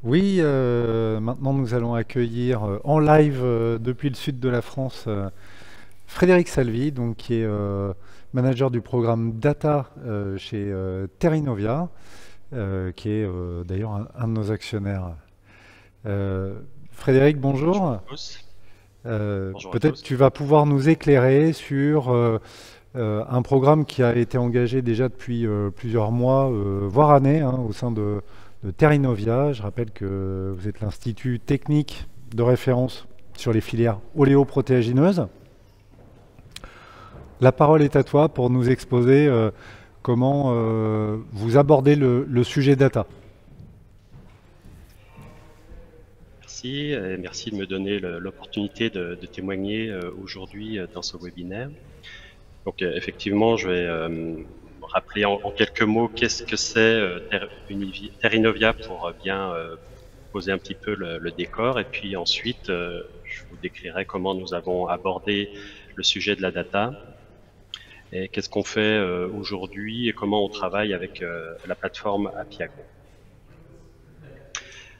Oui, maintenant nous allons accueillir en live depuis le sud de la France Frédéric Salvi, donc, qui est manager du programme Data chez Terrinovia, qui est d'ailleurs un de nos actionnaires. Frédéric, bonjour. Peut-être tu vas pouvoir nous éclairer sur un programme qui a été engagé déjà depuis plusieurs mois, voire années, au sein de Terrinovia. Je rappelle que vous êtes l'institut technique de référence sur les filières oléoprotéagineuses. La parole est à toi pour nous exposer comment vous abordez le sujet data. Merci, et merci de me donner l'opportunité de témoigner aujourd'hui dans ce webinaire. Donc effectivement, je vais rappeler en quelques mots qu'est-ce que c'est Terrinovia pour bien poser un petit peu le décor, et puis ensuite je vous décrirai comment nous avons abordé le sujet de la data et qu'est-ce qu'on fait aujourd'hui et comment on travaille avec la plateforme Apiago.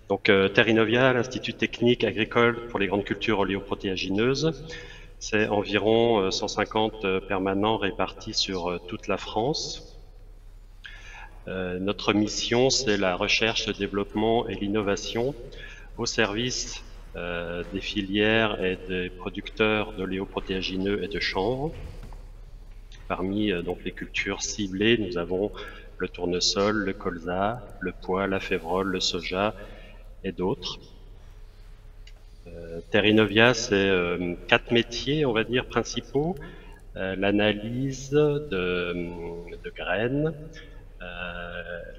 Donc Terrinovia, l'Institut technique agricole pour les grandes cultures oléoprotéagineuses, c'est environ 150 permanents répartis sur toute la France. Notre mission, c'est la recherche, le développement et l'innovation au service des filières et des producteurs d'oléoprotéagineux et de chanvre. Parmi donc les cultures ciblées, nous avons le tournesol, le colza, le pois, la févrole, le soja et d'autres. Terrinovia, c'est 4 métiers, on va dire, principaux. L'analyse de graines,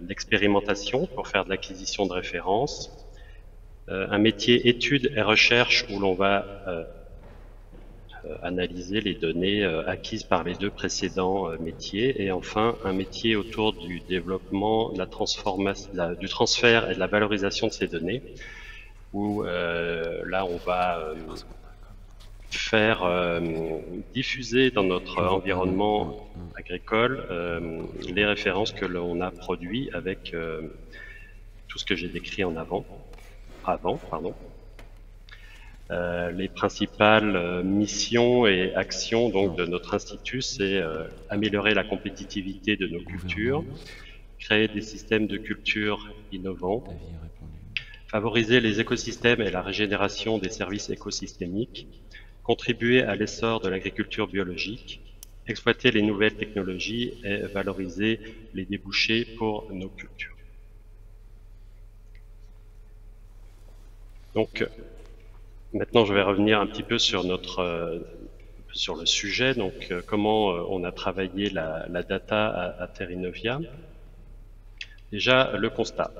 l'expérimentation pour faire de l'acquisition de références, un métier études et recherche où l'on va analyser les données acquises par les 2 précédents métiers, et enfin un métier autour du développement, de la transformation, du transfert et de la valorisation de ces données, où là on va faire diffuser dans notre environnement agricole les références que l'on a produites avec tout ce que j'ai décrit avant. Les principales missions et actions donc de notre institut, c'est améliorer la compétitivité de nos cultures, créer des systèmes de culture innovants, favoriser les écosystèmes et la régénération des services écosystémiques, contribuer à l'essor de l'agriculture biologique, exploiter les nouvelles technologies et valoriser les débouchés pour nos cultures. Donc, maintenant, je vais revenir un petit peu sur sur le sujet. Donc, comment on a travaillé la data à Terrinovia. Déjà, le constat.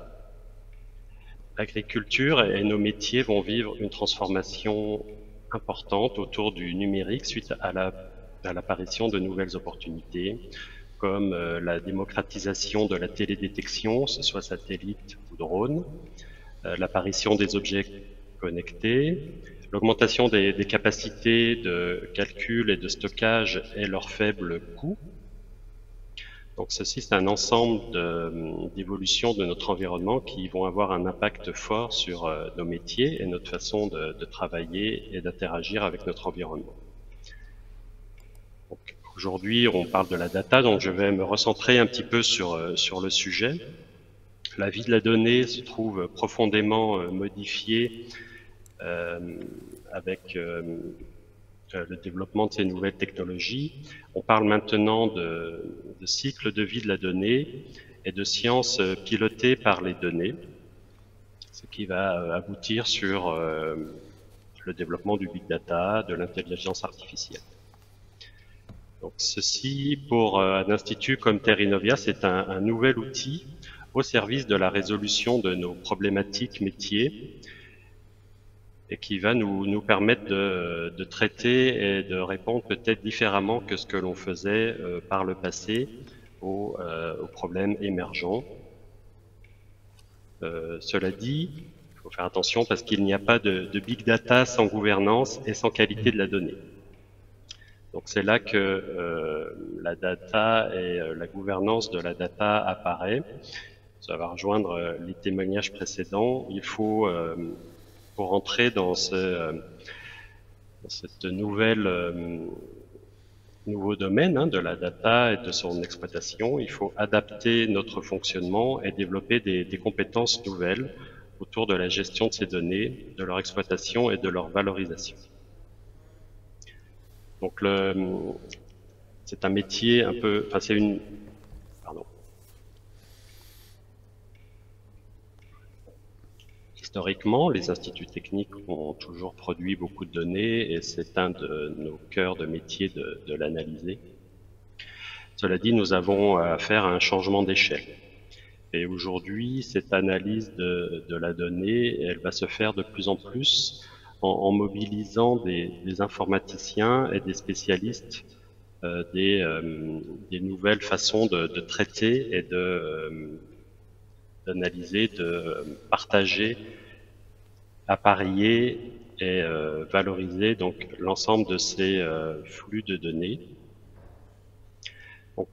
l'agriculture et nos métiers vont vivre une transformation importante autour du numérique suite à l'apparition de nouvelles opportunités, comme la démocratisation de la télédétection, que ce soit satellite ou drone, l'apparition des objets connectés, l'augmentation des capacités de calcul et de stockage et leur faible coût. Donc ceci, c'est un ensemble d'évolutions de notre environnement qui vont avoir un impact fort sur nos métiers et notre façon de travailler et d'interagir avec notre environnement. Aujourd'hui, on parle de la data, donc je vais me recentrer un petit peu sur le sujet. La vie de la donnée se trouve profondément modifiée avec le développement de ces nouvelles technologies. On parle maintenant de cycle de vie de la donnée et de sciences pilotées par les données, ce qui va aboutir sur le développement du big data, de l'intelligence artificielle. Donc ceci, pour un institut comme Terrinovia, c'est un nouvel outil au service de la résolution de nos problématiques métiers et qui va nous permettre de traiter et de répondre peut-être différemment que ce que l'on faisait par le passé aux problèmes émergents. Cela dit, il faut faire attention parce qu'il n'y a pas de big data sans gouvernance et sans qualité de la donnée. Donc c'est là que la data et la gouvernance de la data apparaît. Ça va rejoindre les témoignages précédents. Il faut, pour entrer dans cette nouveau domaine de la data et de son exploitation, il faut adapter notre fonctionnement et développer des compétences nouvelles autour de la gestion de ces données, de leur exploitation et de leur valorisation. Donc c'est un métier un peu, enfin c'est une, pardon. Historiquement, les instituts techniques ont toujours produit beaucoup de données et c'est un de nos cœurs de métier de l'analyser. Cela dit, nous avons affaire à un changement d'échelle. Et aujourd'hui, cette analyse de la donnée, elle va se faire de plus en plus en mobilisant des informaticiens et des spécialistes des nouvelles façons de traiter et d'analyser, de partager, apparier et valoriser donc l'ensemble de ces flux de données. Donc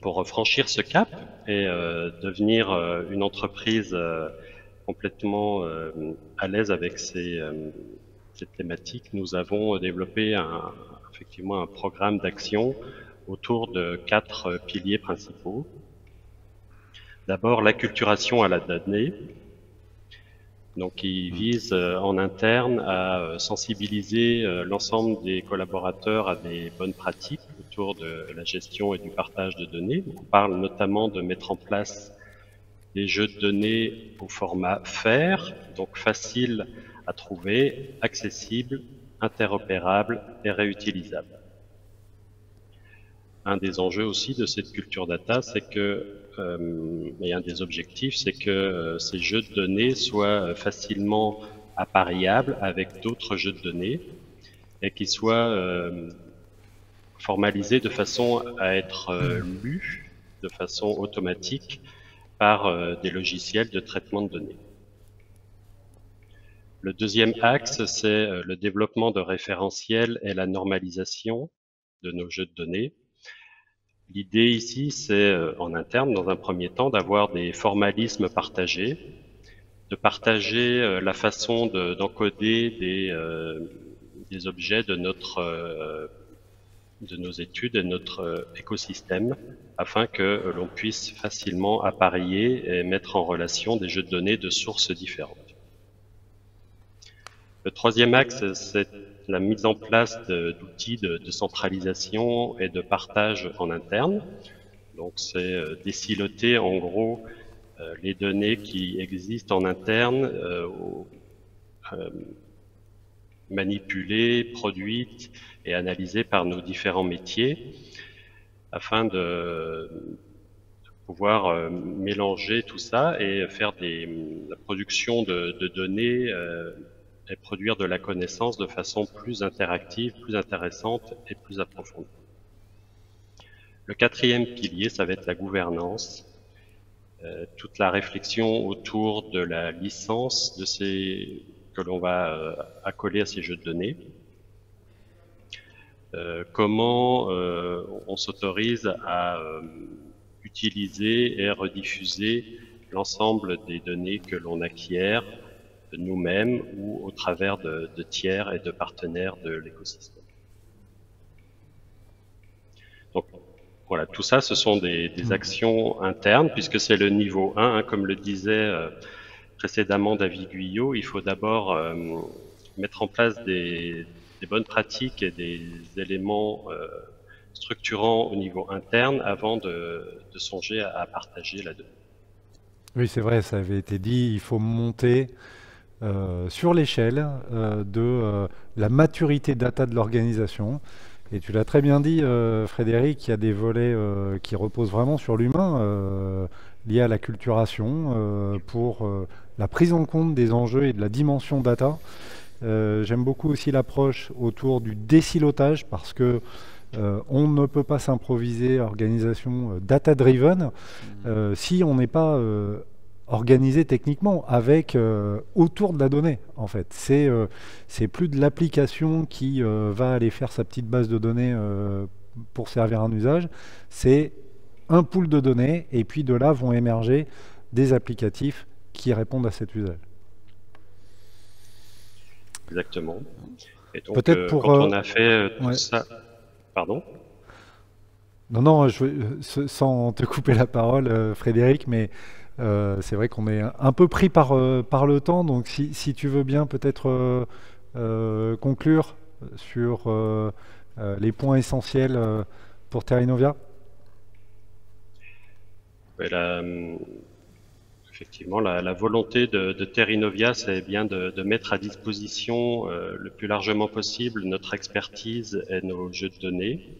pour franchir ce cap et devenir une entreprise complètement à l'aise avec ces thématiques, nous avons développé effectivement un programme d'action autour de 4 piliers principaux. D'abord, l'acculturation à la donnée, donc qui vise en interne à sensibiliser l'ensemble des collaborateurs à des bonnes pratiques autour de la gestion et du partage de données. On parle notamment de mettre en place des jeux de données au format FAIR, donc facile à trouver, accessible, interopérable et réutilisable. Un des enjeux aussi de cette culture data, c'est que, et un des objectifs, c'est que ces jeux de données soient facilement appariables avec d'autres jeux de données et qu'ils soient formalisés de façon à être lus de façon automatique par des logiciels de traitement de données. Le deuxième axe, c'est le développement de référentiels et la normalisation de nos jeux de données. L'idée ici, c'est en interne, dans un premier temps, d'avoir des formalismes partagés, de partager la façon d'encoder des objets de nos études et de notre écosystème, afin que l'on puisse facilement apparier et mettre en relation des jeux de données de sources différentes. Le troisième axe, c'est la mise en place d'outils de centralisation et de partage en interne. Donc c'est désiloter en gros les données qui existent en interne, manipulées, produites et analysées par nos différents métiers, afin de pouvoir mélanger tout ça et faire la production de données et produire de la connaissance de façon plus interactive, plus intéressante et plus approfondie. Le quatrième pilier, ça va être la gouvernance. Toute la réflexion autour de la licence que l'on va accoler à ces jeux de données. Comment on s'autorise à utiliser et rediffuser l'ensemble des données que l'on acquiert nous-mêmes ou au travers de tiers et de partenaires de l'écosystème. Donc voilà, tout ça, ce sont des actions internes, puisque c'est le niveau 1, hein, comme le disait précédemment David Guyot. Il faut d'abord mettre en place des bonnes pratiques et des éléments structurants au niveau interne avant de songer à partager la donnée. Oui, c'est vrai, ça avait été dit, il faut monter sur l'échelle de la maturité data de l'organisation. Et tu l'as très bien dit, Frédéric, il y a des volets qui reposent vraiment sur l'humain, liés à la culturation, pour la prise en compte des enjeux et de la dimension data. J'aime beaucoup aussi l'approche autour du désilotage, parce que on ne peut pas s'improviser organisation data-driven si on n'est pas organisé techniquement avec autour de la donnée. En fait, c'est plus de l'application qui va aller faire sa petite base de données pour servir un usage. C'est un pool de données, et puis de là vont émerger des applicatifs qui répondent à cet usage. Exactement. Et donc, peut-être quand on a fait tout ça... Pardon ? Non, sans te couper la parole, Frédéric, mais c'est vrai qu'on est un peu pris par le temps, donc si tu veux bien peut-être conclure sur les points essentiels pour Terrinovia. Effectivement, la volonté de Terrinovia, c'est bien de mettre à disposition le plus largement possible notre expertise et nos jeux de données.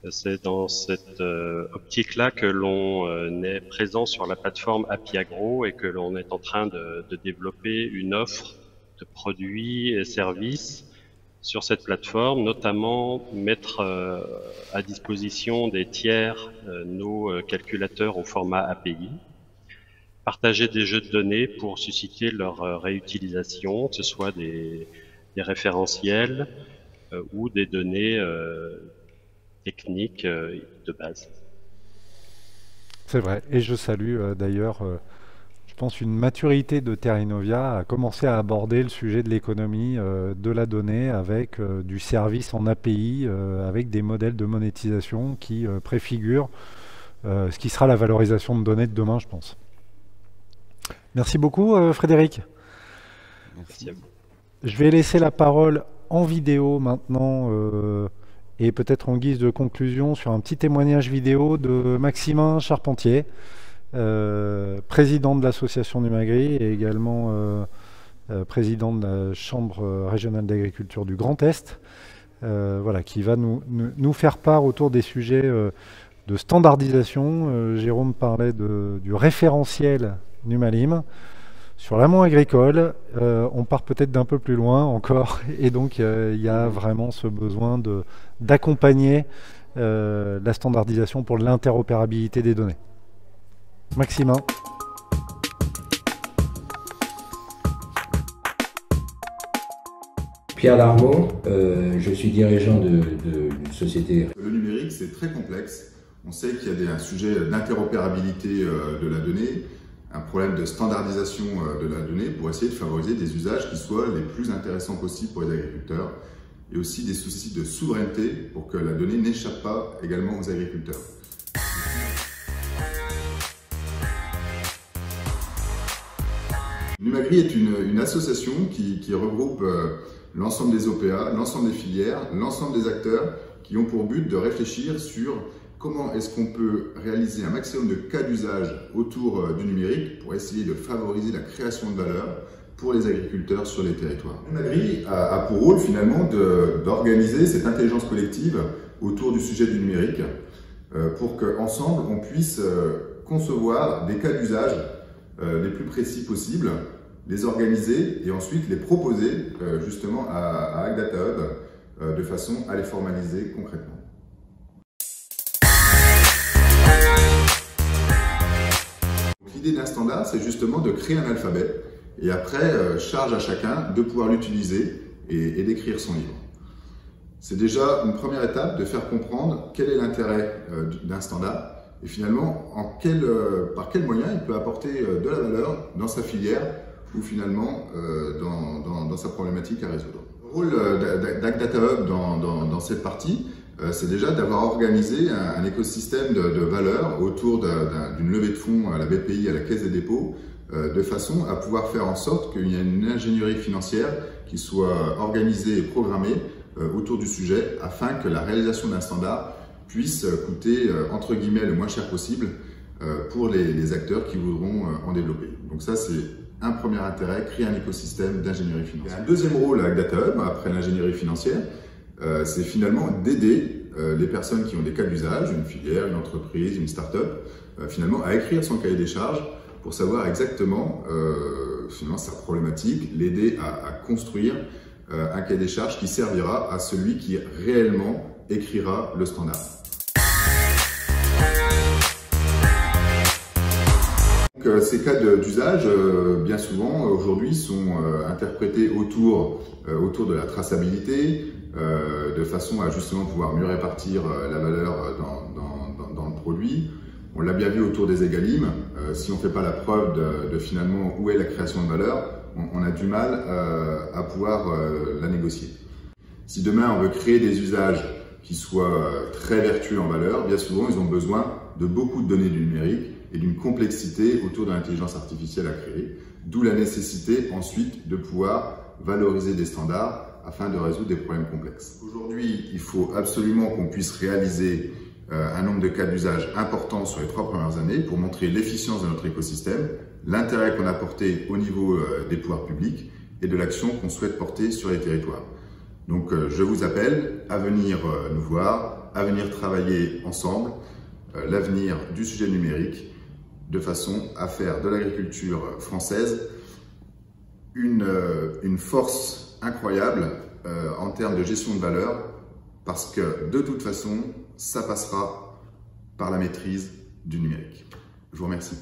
C'est dans cette optique-là que l'on est présent sur la plateforme API Agro et que l'on est en train de développer une offre de produits et services sur cette plateforme, notamment mettre à disposition des tiers nos calculateurs au format API, partager des jeux de données pour susciter leur réutilisation, que ce soit des référentiels ou des données techniques de base. C'est vrai, et je salue d'ailleurs, je pense, une maturité de Terrinovia à commencer à aborder le sujet de l'économie de la donnée avec du service en API, avec des modèles de monétisation qui préfigurent ce qui sera la valorisation de données de demain, je pense. Merci beaucoup, Frédéric. Merci à vous. Je vais laisser la parole en vidéo maintenant, et peut-être en guise de conclusion sur un petit témoignage vidéo de Maximin Charpentier, président de l'association Numagri et également président de la Chambre régionale d'agriculture du Grand Est, voilà, qui va nous faire part autour des sujets de standardisation. Jérôme parlait du référentiel Numalim. Sur l'amont agricole, on part peut-être d'un peu plus loin encore, et donc il y a vraiment ce besoin d'accompagner la standardisation pour l'interopérabilité des données. Maximin. Pierre Darmon, je suis dirigeant d'une société. Le numérique, c'est très complexe. On sait qu'il y a un sujet d'interopérabilité de la donnée, un problème de standardisation de la donnée pour essayer de favoriser des usages qui soient les plus intéressants possibles pour les agriculteurs, et aussi des soucis de souveraineté pour que la donnée n'échappe pas également aux agriculteurs. Numagri est une association qui regroupe l'ensemble des OPA, l'ensemble des filières, l'ensemble des acteurs qui ont pour but de réfléchir sur comment est-ce qu'on peut réaliser un maximum de cas d'usage autour du numérique pour essayer de favoriser la création de valeur pour les agriculteurs sur les territoires. Numagri a pour rôle finalement d'organiser cette intelligence collective autour du sujet du numérique pour qu'ensemble, on puisse concevoir des cas d'usage les plus précis possibles, les organiser et ensuite les proposer justement à Hackdata Hub de façon à les formaliser concrètement. L'idée d'un standard, c'est justement de créer un alphabet et après, charge à chacun de pouvoir l'utiliser et d'écrire son livre. C'est déjà une première étape de faire comprendre quel est l'intérêt d'un standard et finalement par quels moyens il peut apporter de la valeur dans sa filière ou finalement dans sa problématique à résoudre. Le rôle d'Hackdata Hub dans cette partie, c'est déjà d'avoir organisé un écosystème de valeur autour d'une levée de fonds à la BPI, à la Caisse des dépôts, de façon à pouvoir faire en sorte qu'il y ait une ingénierie financière qui soit organisée et programmée autour du sujet afin que la réalisation d'un standard puisse coûter entre guillemets le moins cher possible pour les acteurs qui voudront en développer. Donc ça, c'est un premier intérêt, créer un écosystème d'ingénierie financière. Un deuxième rôle à Hackdata Hub, après l'ingénierie financière, c'est finalement d'aider les personnes qui ont des cas d'usage, une filière, une entreprise, une start-up, finalement à écrire son cahier des charges pour savoir exactement finalement, sa problématique, l'aider à construire un cahier des charges qui servira à celui qui réellement écrira le standard. Donc, ces cas d'usage, bien souvent, aujourd'hui, sont interprétés autour de la traçabilité, de façon à justement pouvoir mieux répartir la valeur dans le produit. On l'a bien vu autour des Egalim, si on ne fait pas la preuve de finalement où est la création de valeur, on a du mal à pouvoir la négocier. Si demain on veut créer des usages qui soient très vertueux en valeur, bien souvent ils ont besoin de beaucoup de données du numérique et d'une complexité autour de l'intelligence artificielle à créer, d'où la nécessité ensuite de pouvoir valoriser des standards afin de résoudre des problèmes complexes. Aujourd'hui, il faut absolument qu'on puisse réaliser un nombre de cas d'usage important sur les 3 premières années pour montrer l'efficience de notre écosystème, l'intérêt qu'on a porté au niveau des pouvoirs publics et de l'action qu'on souhaite porter sur les territoires. Donc je vous appelle à venir nous voir, à venir travailler ensemble l'avenir du sujet numérique de façon à faire de l'agriculture française une force incroyable en termes de gestion de valeur parce que de toute façon, ça passera par la maîtrise du numérique. Je vous remercie.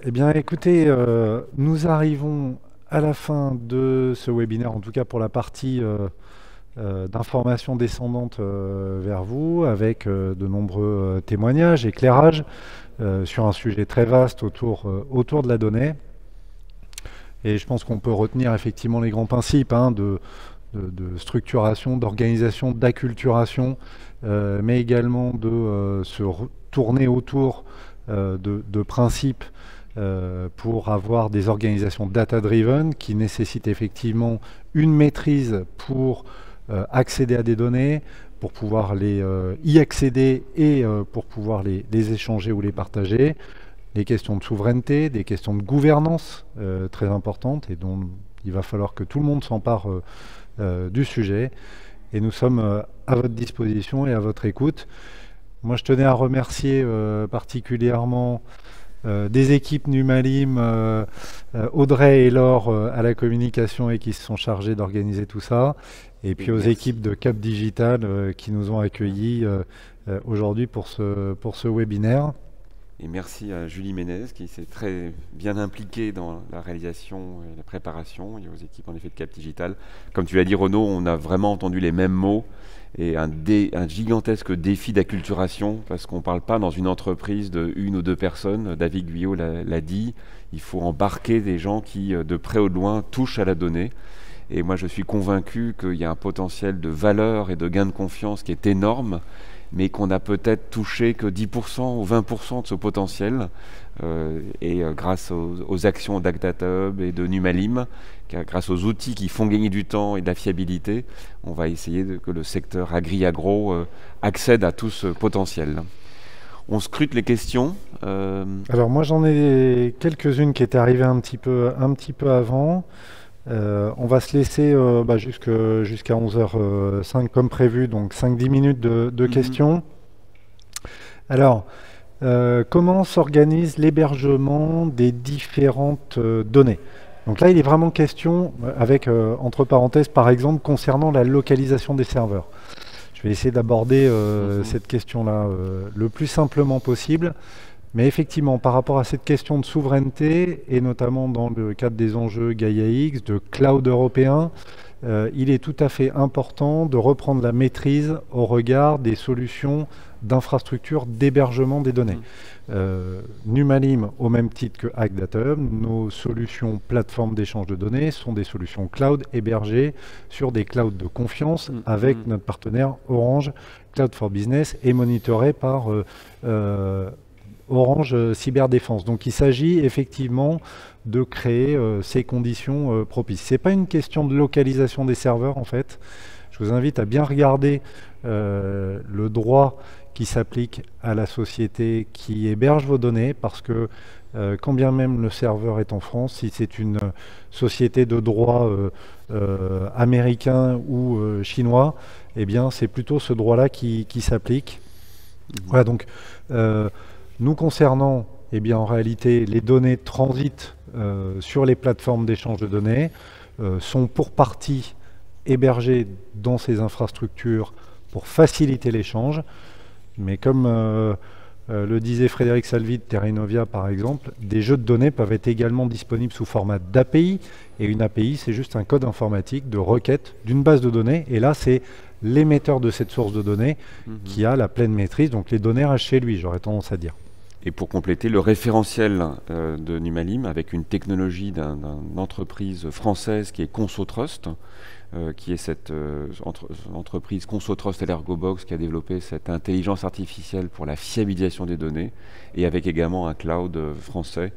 Eh bien, écoutez, nous arrivons à la fin de ce webinaire, en tout cas pour la partie d'information descendante vers vous, avec de nombreux témoignages, éclairages sur un sujet très vaste autour de la donnée. Et je pense qu'on peut retenir effectivement les grands principes de structuration, d'organisation, d'acculturation, mais également de se tourner autour de principes pour avoir des organisations data-driven qui nécessitent effectivement une maîtrise pour accéder à des données, pour pouvoir y accéder et pour pouvoir les échanger ou les partager. Les questions de souveraineté, des questions de gouvernance très importantes et dont il va falloir que tout le monde s'empare du sujet. Et nous sommes à votre disposition et à votre écoute. Moi, je tenais à remercier particulièrement des équipes Numalim, Audrey et Laure à la communication et qui se sont chargés d'organiser tout ça. Et puis aux équipes de Cap Digital qui nous ont accueillis aujourd'hui pour ce webinaire. Et merci à Julie Ménez qui s'est très bien impliquée dans la réalisation et la préparation, et aux équipes en effet de Cap Digital. Comme tu l'as dit Renaud, on a vraiment entendu les mêmes mots et un gigantesque défi d'acculturation parce qu'on ne parle pas dans une entreprise de 1 ou 2 personnes. David Guyot l'a dit, il faut embarquer des gens qui de près ou de loin touchent à la donnée. Et moi je suis convaincu qu'il y a un potentiel de valeur et de gain de confiance qui est énorme, mais qu'on n'a peut-être touché que 10% ou 20% de ce potentiel. Grâce aux actions d'Hackdata Hub et de Numalim, grâce aux outils qui font gagner du temps et de la fiabilité, on va essayer que le secteur agri-agro accède à tout ce potentiel. On scrute les questions. Alors moi j'en ai quelques-unes qui étaient arrivées un petit peu avant. On va se laisser jusqu'à 11h05 comme prévu, donc 5-10 minutes de questions. Alors, comment s'organise l'hébergement des différentes données? Donc là, il est vraiment question, avec entre parenthèses, par exemple, concernant la localisation des serveurs. Je vais essayer d'aborder cette question-là le plus simplement possible. Mais effectivement, par rapport à cette question de souveraineté, et notamment dans le cadre des enjeux Gaia-X, de cloud européen, il est tout à fait important de reprendre la maîtrise au regard des solutions d'infrastructure d'hébergement des données. Numalim, au même titre que HackDataHub, nos solutions plateformes d'échange de données sont des solutions cloud hébergées sur des clouds de confiance avec notre partenaire Orange Cloud for Business et monitorées par Orange Cyberdéfense. Donc il s'agit effectivement de créer ces conditions propices. Ce n'est pas une question de localisation des serveurs en fait. Je vous invite à bien regarder le droit qui s'applique à la société qui héberge vos données parce que quand bien même le serveur est en France, si c'est une société de droit américain ou chinois, eh bien c'est plutôt ce droit-là qui s'applique. Voilà, donc nous concernant, eh bien, en réalité, les données transitent sur les plateformes d'échange de données, sont pour partie hébergées dans ces infrastructures pour faciliter l'échange. Mais comme le disait Frédéric Salvi de Terranovia par exemple, des jeux de données peuvent être également disponibles sous format d'API. Et une API, c'est juste un code informatique de requête d'une base de données. Et là, c'est l'émetteur de cette source de données qui a la pleine maîtrise. Donc les données restent chez lui, j'aurais tendance à dire. Et pour compléter, le référentiel de Numalim avec une technologie d'une entreprise française qui est ConsoTrust, qui est cette entreprise ConsoTrust et l'Ergobox qui a développé cette intelligence artificielle pour la fiabilisation des données, et avec également un cloud français,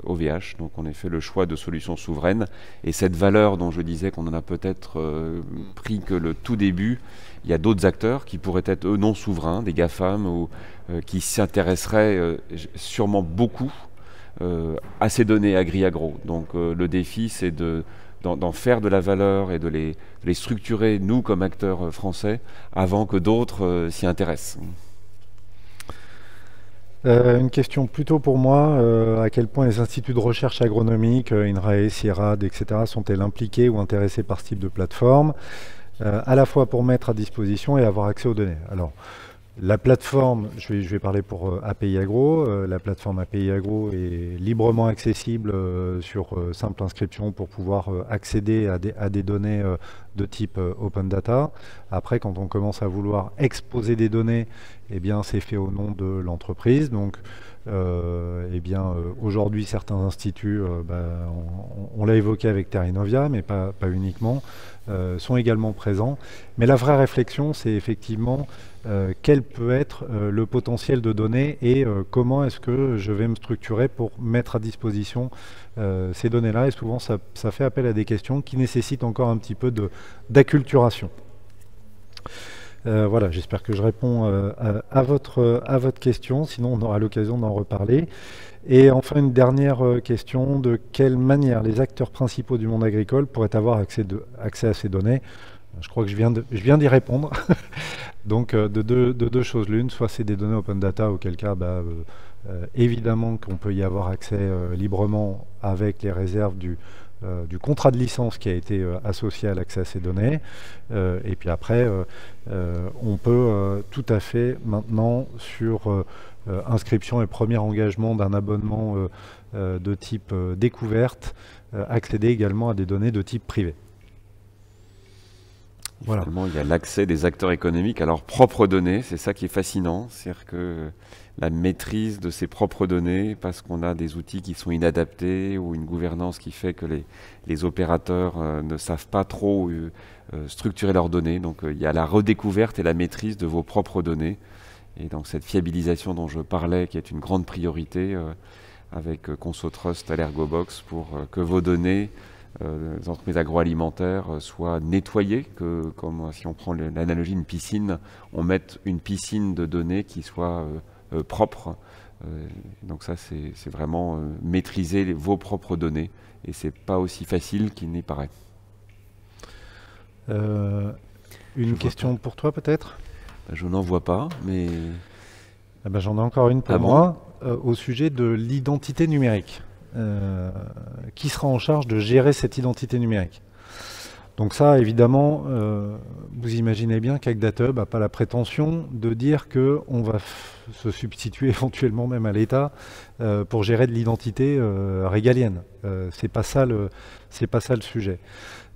OVH. Donc on a fait le choix de solutions souveraines. Et cette valeur dont je disais qu'on en a peut-être pris que le tout début, il y a d'autres acteurs qui pourraient être eux non souverains, des GAFAM, ou qui s'intéresseraient sûrement beaucoup à ces données agri-agro. Donc le défi, c'est d'en faire de la valeur et de les structurer, nous, comme acteurs français, avant que d'autres s'y intéressent. Une question plutôt pour moi, à quel point les instituts de recherche agronomique, INRAE, CIRAD, etc., sont-elles impliqués ou intéressés par ce type de plateforme, à la fois pour mettre à disposition et avoir accès aux données? Alors, la plateforme, je vais parler pour API Agro, la plateforme API Agro est librement accessible sur simple inscription pour pouvoir accéder à des données de type Open Data. Après, quand on commence à vouloir exposer des données, eh bien, c'est fait au nom de l'entreprise. Donc, eh bien, aujourd'hui, certains instituts, on l'a évoqué avec Terranovia, mais pas uniquement, sont également présents. Mais la vraie réflexion, c'est effectivement quel peut être le potentiel de données et comment est-ce que je vais me structurer pour mettre à disposition ces données-là. Et souvent, ça fait appel à des questions qui nécessitent encore un petit peu d'acculturation. Voilà, j'espère que je réponds à votre question, sinon on aura l'occasion d'en reparler. Et enfin, une dernière question, de quelle manière les acteurs principaux du monde agricole pourraient avoir accès à ces données? Je crois que je viens d'y répondre. Donc de deux choses l'une, soit c'est des données open data, auquel cas évidemment qu'on peut y avoir accès librement avec les réserves du contrat de licence qui a été associé à l'accès à ces données. Et puis après, on peut tout à fait maintenant, sur inscription et premier engagement d'un abonnement de type découverte, accéder également à des données de type privé. Voilà. Finalement, il y a l'accès des acteurs économiques à leurs propres données, c'est ça qui est fascinant, c'est-à-dire que la maîtrise de ses propres données, parce qu'on a des outils qui sont inadaptés ou une gouvernance qui fait que les opérateurs ne savent pas trop structurer leurs données. Donc il y a la redécouverte et la maîtrise de vos propres données. Et donc cette fiabilisation dont je parlais, qui est une grande priorité avec ConsoTrust à l'Ergobox, pour que vos données les entreprises agroalimentaires soient nettoyées, comme si on prend l'analogie d'une piscine, on mette une piscine de données qui soit propre. Donc ça, c'est vraiment maîtriser vos propres données. Et c'est pas aussi facile qu'il n'y paraît. Une question pour toi peut-être? Je n'en vois pas, mais... Ah ben, j'en ai encore une pour moi, au sujet de l'identité numérique. Qui sera en charge de gérer cette identité numérique? Donc ça, évidemment, vous imaginez bien qu'AgDataHub n'a pas la prétention de dire qu'on va se substituer éventuellement même à l'État pour gérer de l'identité régalienne. C'est pas ça le sujet.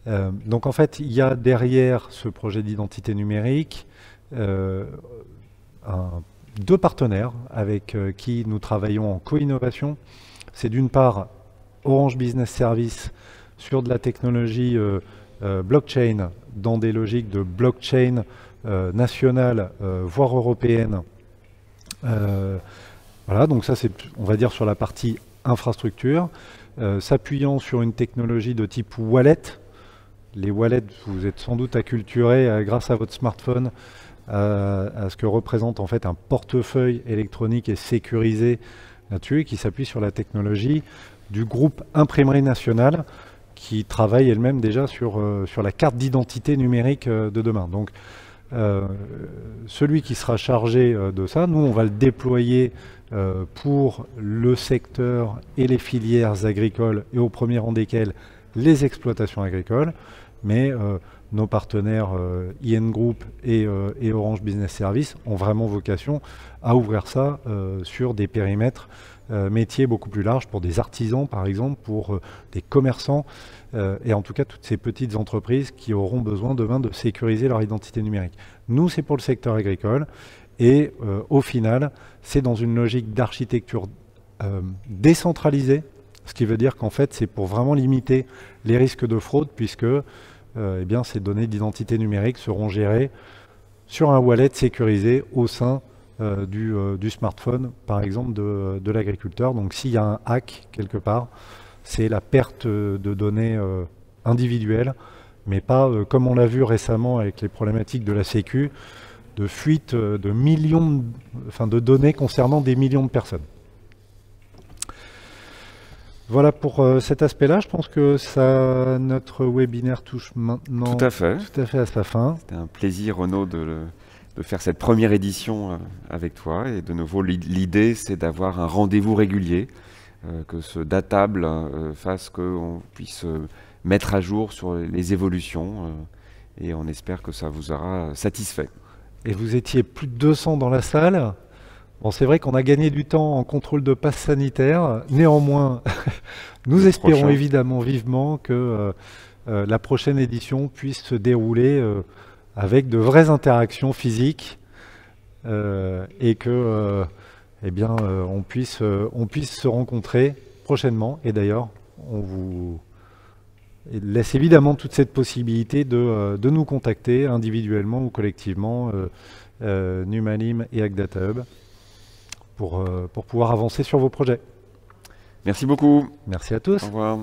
Donc en fait, il y a derrière ce projet d'identité numérique deux partenaires avec qui nous travaillons en co-innovation. C'est d'une part Orange Business Services sur de la technologie blockchain dans des logiques de blockchain nationale, voire européenne. Voilà, donc ça c'est, on va dire, sur la partie infrastructure, s'appuyant sur une technologie de type wallet. Les wallets, vous êtes sans doute acculturés grâce à votre smartphone à ce que représente en fait un portefeuille électronique et sécurisé là-dessus, qui s'appuie sur la technologie du groupe Imprimerie Nationale, qui travaille elle-même déjà sur la carte d'identité numérique de demain. Donc, celui qui sera chargé de ça, nous, on va le déployer pour le secteur et les filières agricoles, et au premier rang desquelles les exploitations agricoles, mais nos partenaires IN Group et Orange Business Services ont vraiment vocation à ouvrir ça sur des périmètres métiers beaucoup plus larges, pour des artisans par exemple, pour des commerçants, et en tout cas toutes ces petites entreprises qui auront besoin demain de sécuriser leur identité numérique. Nous, c'est pour le secteur agricole, et au final, c'est dans une logique d'architecture décentralisée, ce qui veut dire qu'en fait, c'est pour vraiment limiter les risques de fraude, puisque eh bien, ces données d'identité numérique seront gérées sur un wallet sécurisé au sein du smartphone, par exemple, de l'agriculteur. Donc s'il y a un hack quelque part, c'est la perte de données individuelles, mais pas, comme on l'a vu récemment avec les problématiques de la Sécu, de fuite de millions, de données concernant des millions de personnes. Voilà pour cet aspect-là. Je pense que notre webinaire touche maintenant tout à fait à sa fin. C'était un plaisir, Renaud, de faire cette première édition avec toi. Et de nouveau, l'idée, c'est d'avoir un rendez-vous régulier, que ce datable fasse qu'on puisse mettre à jour sur les évolutions. Et on espère que ça vous aura satisfait. Et vous étiez plus de 200 dans la salle. Bon, c'est vrai qu'on a gagné du temps en contrôle de passe sanitaire. Néanmoins, nous espérons évidemment vivement que la prochaine édition puisse se dérouler avec de vraies interactions physiques et que eh bien, on puisse se rencontrer prochainement. Et d'ailleurs, on vous laisse évidemment toute cette possibilité de nous contacter individuellement ou collectivement, Numalim et AgDataHub, pour pouvoir avancer sur vos projets. Merci beaucoup. Merci à tous. Au revoir.